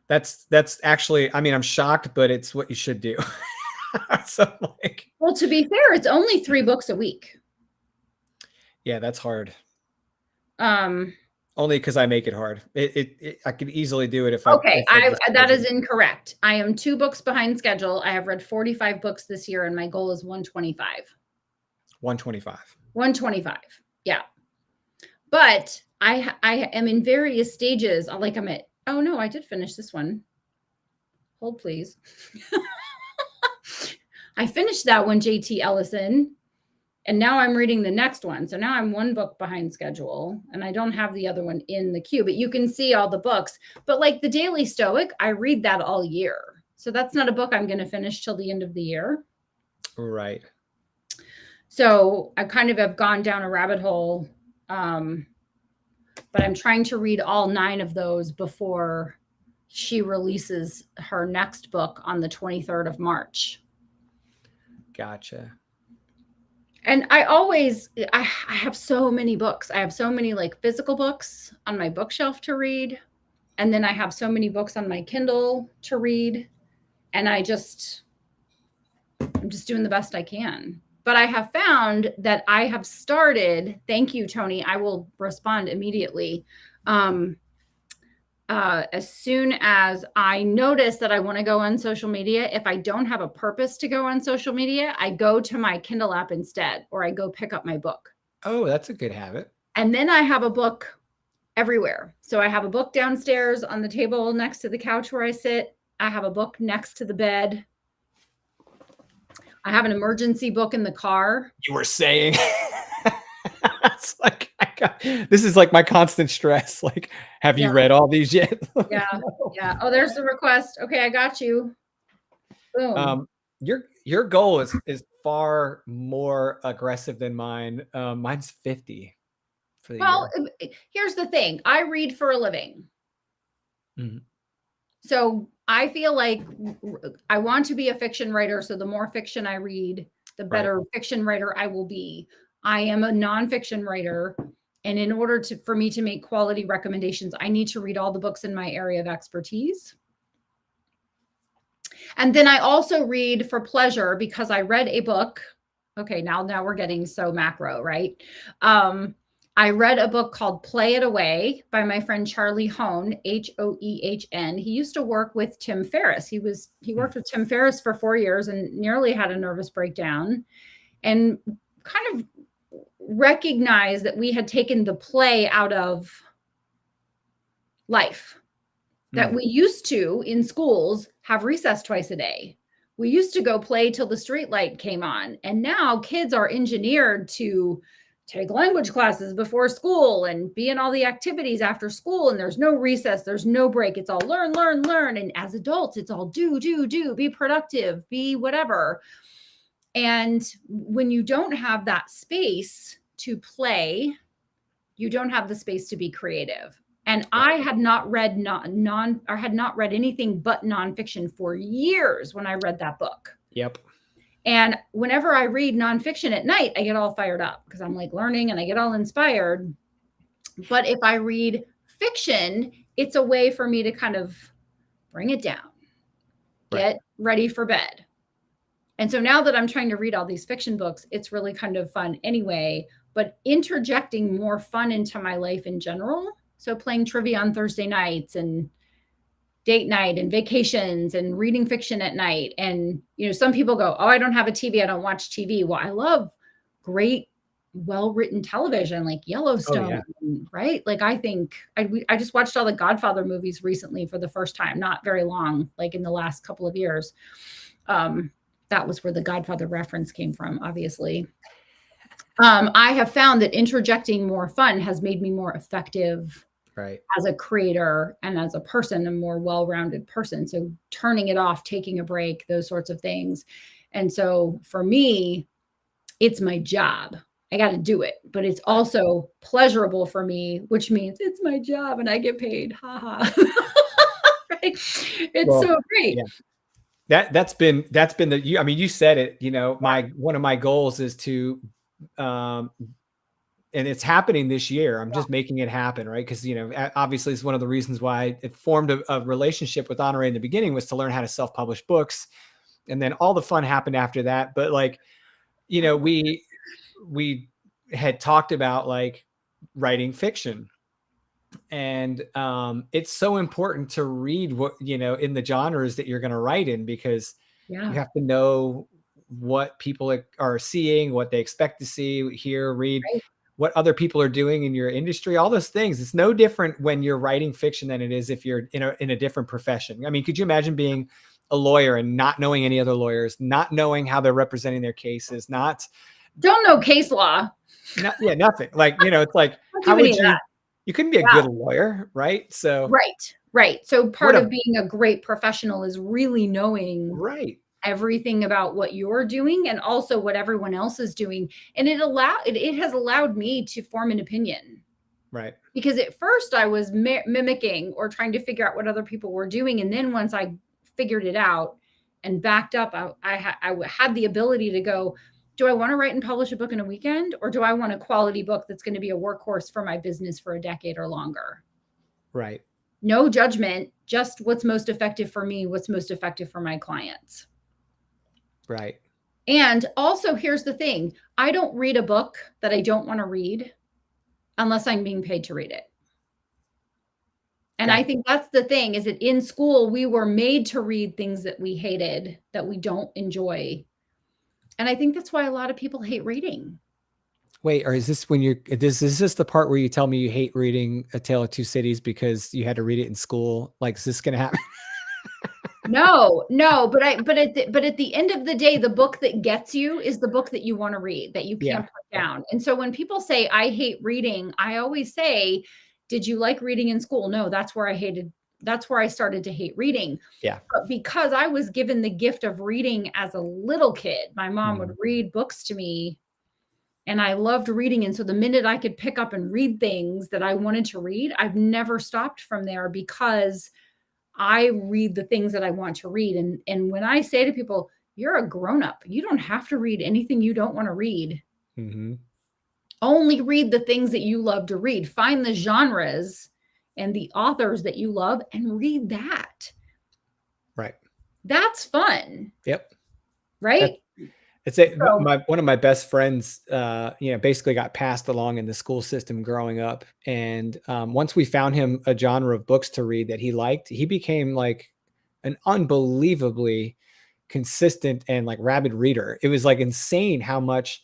That's actually, I mean, I'm shocked, but it's what you should do. So well, to be fair, it's only 3 books a week. Yeah, that's hard. Only because I make it hard. I could easily do it if that is incorrect. I am 2 books behind schedule. I have read 45 books this year, and my goal is 125. 125. Yeah. But I am in various stages. Like, I'm at, oh no, I did finish this one. Hold please. I finished that one, JT Ellison. And now I'm reading the next one. So now I'm one book behind schedule and I don't have the other one in the queue, but you can see all the books. But like the Daily Stoic, I read that all year. So that's not a book I'm going to finish till the end of the year. Right. So I kind of have gone down a rabbit hole. But I'm trying to read all 9 of those before she releases her next book on the 23rd of March. Gotcha. And I have so many books. I have so many like physical books on my bookshelf to read. And then I have so many books on my Kindle to read. And I'm just doing the best I can. But I have found that I have started, thank you, Tony. I will respond immediately. As soon as I notice that I want to go on social media, if I don't have a purpose to go on social media, I go to my Kindle app instead, or I go pick up my book. Oh, that's a good habit. And then I have a book everywhere. So I have a book downstairs on the table next to the couch where I sit. I have a book next to the bed. I have an emergency book in the car. You were saying, it's like, this is like my constant stress. Like, have you read all these yet? Yeah. Yeah. Oh, there's the request. Okay. I got you. Boom. Your goal is far more aggressive than mine. Mine's 50 for the year. Here's the thing. I read for a living. Mm-hmm. So I feel like I want to be a fiction writer. So the more fiction I read, the better fiction writer I will be. I am a nonfiction writer. And in order for me to make quality recommendations, I need to read all the books in my area of expertise. And then I also read for pleasure because I read a book. Okay, now we're getting so macro, right? I read a book called Play It Away by my friend Charlie Hoehn, Hoehn. He used to work with Tim Ferriss. He worked with Tim Ferriss for 4 years and nearly had a nervous breakdown and kind of recognized that we had taken the play out of life. That we used to, in schools, have recess twice a day. We used to go play till the street light came on. And now kids are engineered to take language classes before school and be in all the activities after school. And there's no recess, there's no break. It's all learn, learn, learn. And as adults, it's all do, be productive, be whatever. And when you don't have that space to play, you don't have the space to be creative. And I had not read had not read anything but nonfiction for years when I read that book. Yep. And whenever I read nonfiction at night, I get all fired up because I'm like learning and I get all inspired. But if I read fiction, it's a way for me to kind of bring it down, get ready for bed. And so now that I'm trying to read all these fiction books, it's really kind of fun anyway, but interjecting more fun into my life in general. So playing trivia on Thursday nights and date night and vacations and reading fiction at night. And, you know, some people go, oh, I don't have a TV. I don't watch TV. Well, I love great, well-written television like Yellowstone, right? Like I think I just watched all the Godfather movies recently for the first time, not very long, like in the last couple of years. That was where the Godfather reference came from, obviously. I have found that interjecting more fun has made me more effective as a creator and as a person, a more well-rounded person. So turning it off, taking a break, those sorts of things. And so for me, it's my job. I got to do it, but it's also pleasurable for me, which means it's my job and I get paid. Ha ha. Right? It's so great. Yeah. That's been I mean, you said it, you know, one of my goals is to, and it's happening this year. I'm just making it happen. Right. Cause you know, obviously it's one of the reasons why it formed a relationship with Honoree in the beginning was to learn how to self-publish books. And then all the fun happened after that. But like, you know, we had talked about like writing fiction. And it's so important to read what, you know, in the genres that you're going to write in, because you have to know what people are seeing, what they expect to see, hear, read, what other people are doing in your industry, all those things. It's no different when you're writing fiction than it is if you're in a different profession. I mean, could you imagine being a lawyer and not knowing any other lawyers, not knowing how they're representing their cases, not Don't know case law. Yeah, nothing. Like, it's like, how would you couldn't be a good lawyer, right? So right. So part What of being a great professional is really knowing right. everything about what you're doing and also what everyone else is doing. And it has allowed me to form an opinion. Right. Because at first I was mimicking or trying to figure out what other people were doing. And then once I figured it out and backed up, I had the ability to go, do I want to write and publish a book in a weekend? Or do I want a quality book that's going to be a workhorse for my business for a decade or longer? Right. No judgment, just what's most effective for me, what's most effective for my clients. Right. And also, here's the thing. I don't read a book that I don't want to read unless I'm being paid to read it. And I think that's the thing, is that in school, we were made to read things that we hated, that we don't enjoy. And I think that's why a lot of people hate reading. Wait, or is this is this the part where you tell me you hate reading A Tale of Two Cities because you had to read it in school? Like, is this going to happen? No, but at the end of the day, the book that gets you is the book that you want to read, that you can't put down. And so when people say, I hate reading, I always say, did you like reading in school? No, that's where I started to hate reading. Yeah. But because I was given the gift of reading as a little kid, my mom would read books to me and I loved reading. And so the minute I could pick up and read things that I wanted to read, I've never stopped from there because I read the things that I want to read. And when I say to people, you're a grown-up, you don't have to read anything you don't want to read. Only read the things that you love to read. Find the genres and the authors that you love and read that. Right. That's fun. Yep. Right. One of my best friends, basically got passed along in the school system growing up. And once we found him a genre of books to read that he liked, he became like an unbelievably consistent and like rabid reader. It was like insane how much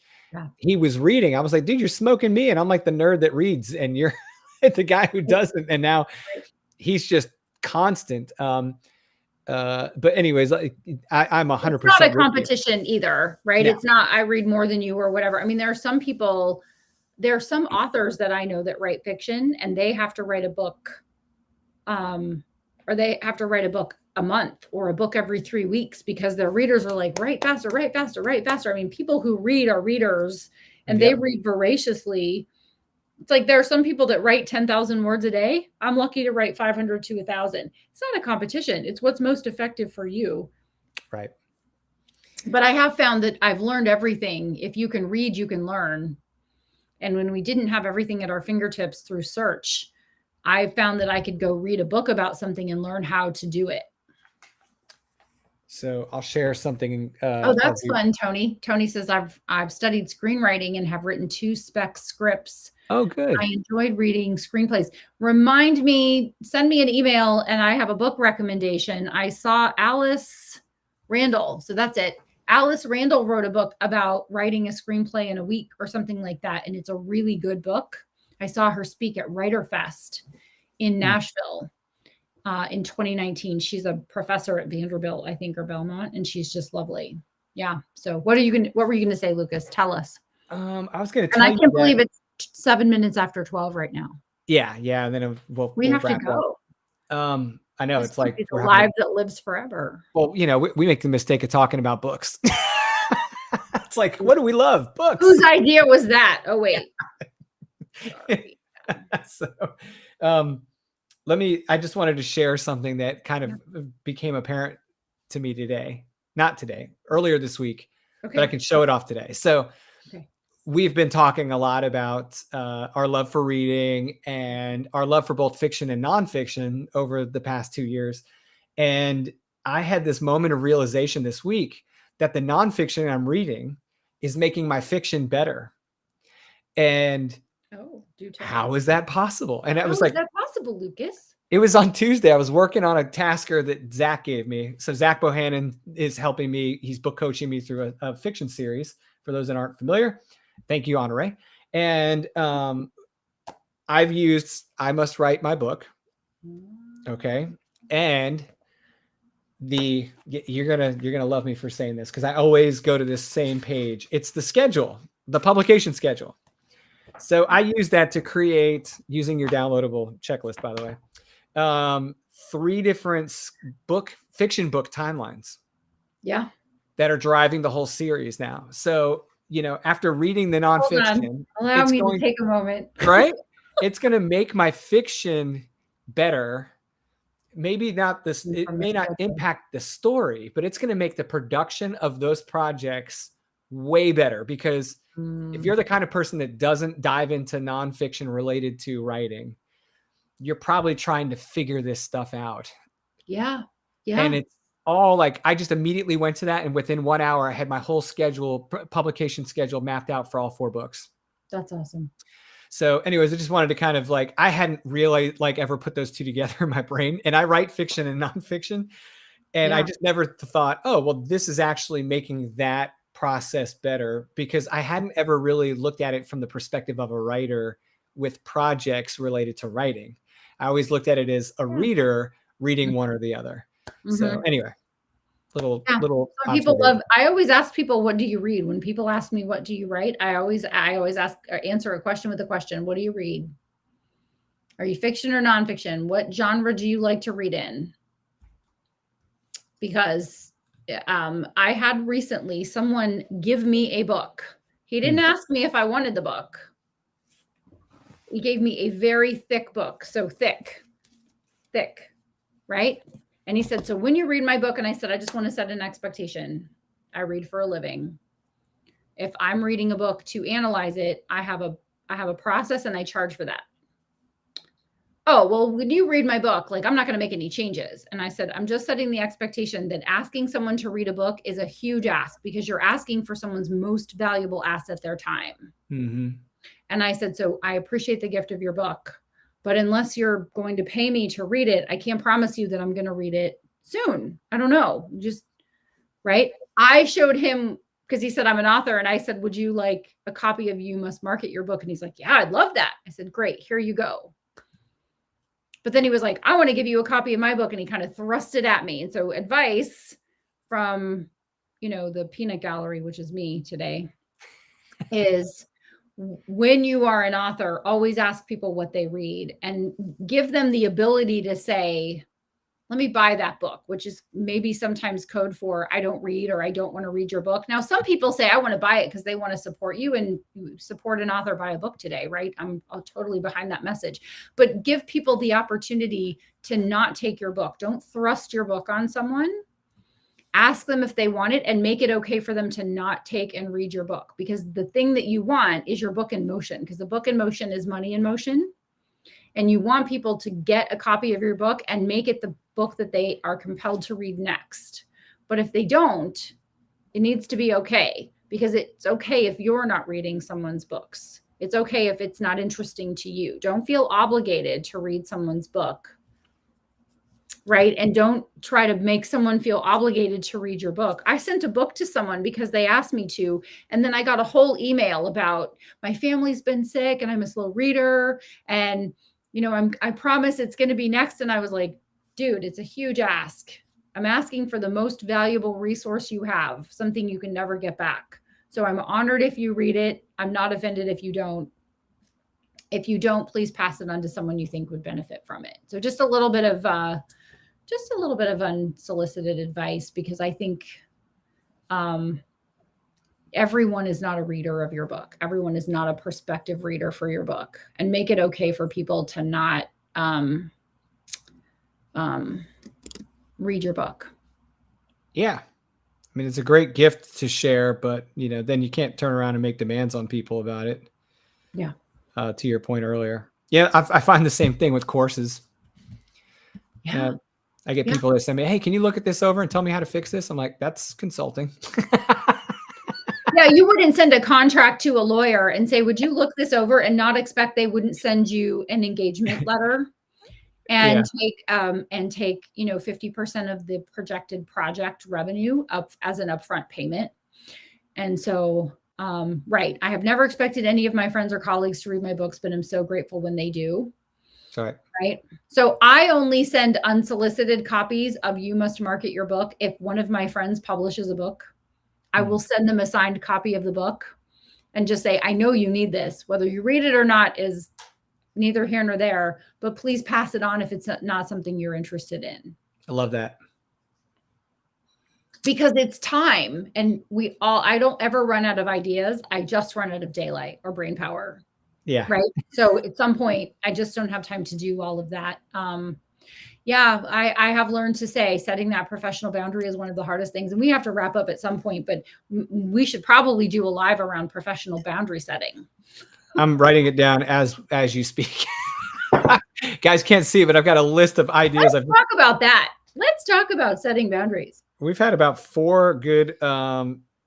he was reading. I was like, dude, you're smoking me. And I'm like the nerd that reads and you're the guy who doesn't. And now he's just constant. But anyways, I'm 100%. It's not a competition either, right? No. It's not, I read more than you or whatever. I mean, there are some authors that I know that write fiction and they have to write a book, or they have to write a book a month or a book every 3 weeks because their readers are like, write faster, write faster, write faster. I mean, people who read are readers and they read voraciously. It's like there are some people that write 10,000 words a day. I'm lucky to write 500 to 1,000. It's not a competition. It's what's most effective for you. Right. But I have found that I've learned everything. If you can read, you can learn. And when we didn't have everything at our fingertips through search, I found that I could go read a book about something and learn how to do it. So I'll share something. Oh, that's fun, Tony. Tony says, I've studied screenwriting and have written 2 spec scripts. Oh, good. I enjoyed reading screenplays. Send me an email and I have a book recommendation. I saw Alice Randall. So that's it. Alice Randall wrote a book about writing a screenplay in a week or something like that. And it's a really good book. I saw her speak at Writer Fest in Nashville in 2019. She's a professor at Vanderbilt, I think, or Belmont, and she's just lovely. Yeah. So what were you going to say, Lucas? Tell us. I was going to tell you. And I can't believe it's 7 minutes after 12 right now. Yeah. And then we have to go. I know it's like a live that lives forever. Well, we make the mistake of talking about books. It's like, what do we love? Books. Whose idea was that? Oh, wait. So, I just wanted to share something that kind of became apparent to me today. Not today, earlier this week, but I can show it off today. So we've been talking a lot about our love for reading and our love for both fiction and nonfiction over the past 2 years. And I had this moment of realization this week that the nonfiction I'm reading is making my fiction better. And how is that possible? And I was like, how is that possible, Lucas? It was on Tuesday. I was working on a tasker that Zach gave me. So Zach Bohannon is helping me. He's book coaching me through a fiction series. For those that aren't familiar, thank you, Honoree. And I've used I Must Write My Book. Okay. And you're gonna love me for saying this because I always go to this same page. It's the schedule, the publication schedule. So I use that to create, using your downloadable checklist, by the way, 3 different fiction book timelines. Yeah. That are driving the whole series now. So, after reading the nonfiction, allow me to take a moment. Right? It's going to make my fiction better. Maybe not this, it may not impact the story, but it's going to make the production of those projects way better, because if you're the kind of person that doesn't dive into nonfiction related to writing, you're probably trying to figure this stuff out. Yeah. Yeah. And it's all like, I just immediately went to that. And within 1 hour, I had my whole publication schedule mapped out for all 4 books. That's awesome. So anyways, I just wanted to kind of like, I hadn't really ever put those 2 together in my brain, and I write fiction and nonfiction. And I just never thought, oh, well, this is actually making that process better, because I hadn't ever really looked at it from the perspective of a writer with projects related to writing. I always looked at it as a reader reading one or the other. So anyway, little people love, I always ask people, what do you read? When people ask me, what do you write? I always answer a question with a question. What do you read? Are you fiction or nonfiction? What genre do you like to read in? Because I had recently someone give me a book. He didn't ask me if I wanted the book. He gave me a very thick book. So thick, right? And he said, so when you read my book, and I said, I just want to set an expectation. I read for a living. If I'm reading a book to analyze it, I have a process, and I charge for that. Oh, well, when you read my book, like, I'm not going to make any changes. And I said, I'm just setting the expectation that asking someone to read a book is a huge ask, because you're asking for someone's most valuable asset, their time. And I said, so I appreciate the gift of your book, but unless you're going to pay me to read it, I can't promise you that I'm going to read it soon. I don't know. Just right. I showed him, because he said, I'm an author. And I said, would you like a copy of You Must Market Your Book? And he's like, yeah, I'd love that. I said, great, here you go. But then he was like, I want to give you a copy of my book. And he kind of thrust it at me. And so advice from, the peanut gallery, which is me today, is when you are an author, always ask people what they read and give them the ability to say, let me buy that book, which is maybe sometimes code for I don't read, or I don't want to read your book. Now, some people say I want to buy it because they want to support you, and support an author, buy a book today, right? I'm totally behind that message, but give people the opportunity to not take your book. Don't thrust your book on someone. Ask them if they want it, and make it okay for them to not take and read your book, because the thing that you want is your book in motion, because the book in motion is money in motion. And you want people to get a copy of your book and make it the book that they are compelled to read next. But if they don't, it needs to be okay, because it's okay if you're not reading someone's books. It's okay if it's not interesting to you. Don't feel obligated to read someone's book, right? And don't try to make someone feel obligated to read your book. I sent a book to someone because they asked me to, and then I got a whole email about my family's been sick and I'm a slow reader, and I promise it's going to be next. And I was like, dude, it's a huge ask. I'm asking for the most valuable resource you have, something you can never get back. So I'm honored if you read it. I'm not offended if you don't. If you don't, please pass it on to someone you think would benefit from it. So just a little bit of unsolicited advice, because I think everyone is not a reader of your book. Everyone is not a prospective reader for your book, and make it okay for people to not read your book. Yeah. I mean, it's a great gift to share, but then you can't turn around and make demands on people about it. Yeah. To your point earlier. Yeah. I find the same thing with courses. Yeah. I get people that say me, hey, can you look at this over and tell me how to fix this? I'm like, that's consulting. Yeah, you wouldn't send a contract to a lawyer and say, would you look this over, and not expect they wouldn't send you an engagement letter and take 50% of the projected project revenue up as an upfront payment. And so, right. I have never expected any of my friends or colleagues to read my books, but I'm so grateful when they do. Right. So I only send unsolicited copies of You Must Market Your Book. If one of my friends publishes a book, I will send them a signed copy of the book. and just say, I know you need this. Whether you read it or not is neither here nor there, but please pass it on if it's not something you're interested in. I love that. Because it's time, and I don't ever run out of ideas. I just run out of daylight or brain power. Yeah. Right. So at some point, I just don't have time to do all of that. Yeah, I have learned to say setting that professional boundary is one of the hardest things. And we have to wrap up at some point, but we should probably do a live around professional boundary setting. I'm writing it down as you speak. Guys can't see, but I've got a list of ideas. Let's talk about that. Let's talk about setting boundaries. We've had about 4 good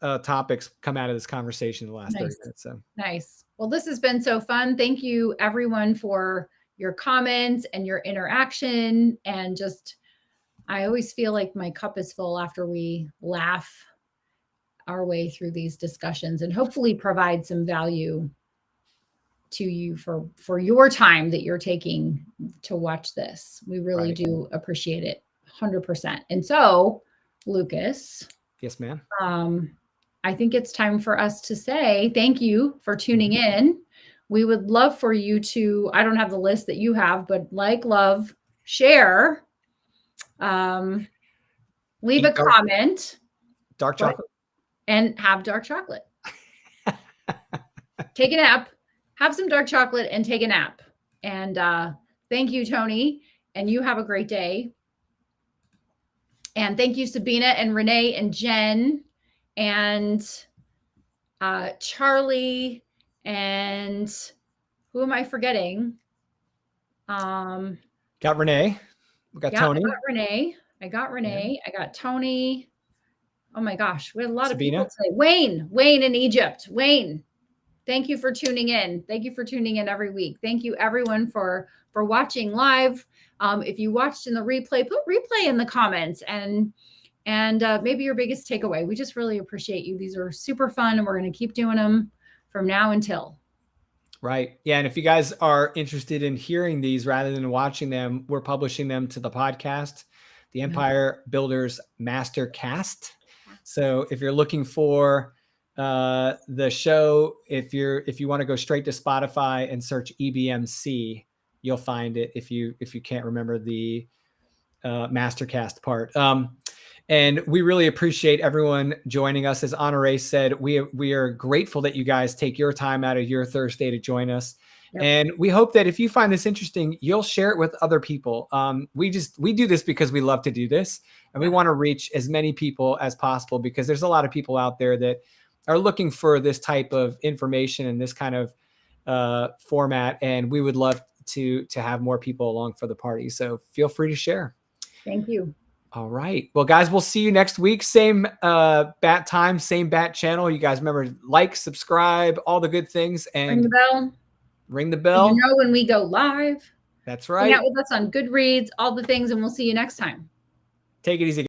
topics come out of this conversation in the last 30 minutes. So nice. Well, this has been so fun. Thank you, everyone, for your comments and your interaction. And just, I always feel like my cup is full after we laugh our way through these discussions, and hopefully provide some value to you for your time that you're taking to watch this. We really do appreciate it 100%. And so, Lucas. Yes, ma'am. I think it's time for us to say thank you for tuning in. We would love for you to, I don't have the list that you have, but like, love, share, leave a comment. Dark chocolate. And have dark chocolate. Take a nap, have some dark chocolate, and take a nap. And thank you, Tony. And you have a great day. And thank you, Sabina and Renee and Jen and Charlie, and who am I forgetting? Got Renee. We got Tony. I got Renee. I got Tony. Oh my gosh, we had a lot Sabina. of people today. Wayne in Egypt. Wayne, thank you for tuning in. Thank you for tuning in every week. Thank you, everyone, for watching live. If you watched in the replay, put replay in the comments and maybe your biggest takeaway. We just really appreciate you. These are super fun, and we're going to keep doing them from now until. Right. Yeah. And if you guys are interested in hearing these rather than watching them, we're publishing them to the podcast, the Empire Builders Masterclass. So if you're looking for the show, if you want to go straight to Spotify and search EBMC, you'll find it if you can't remember the Mastercast part. And we really appreciate everyone joining us. As Honoree said, we are grateful that you guys take your time out of your Thursday to join us. Yep. And we hope that if you find this interesting, you'll share it with other people. We do this because we love to do this, and we want to reach as many people as possible, because there's a lot of people out there that are looking for this type of information and this kind of format. And we would love to have more people along for the party. So feel free to share. Thank you. All right. Well, guys, we'll see you next week. Same bat time, same bat channel. You guys remember, like, subscribe, all the good things, and ring the bell. Ring the bell. You know when we go live. That's right. Hang out with us on Goodreads, all the things, and we'll see you next time. Take it easy.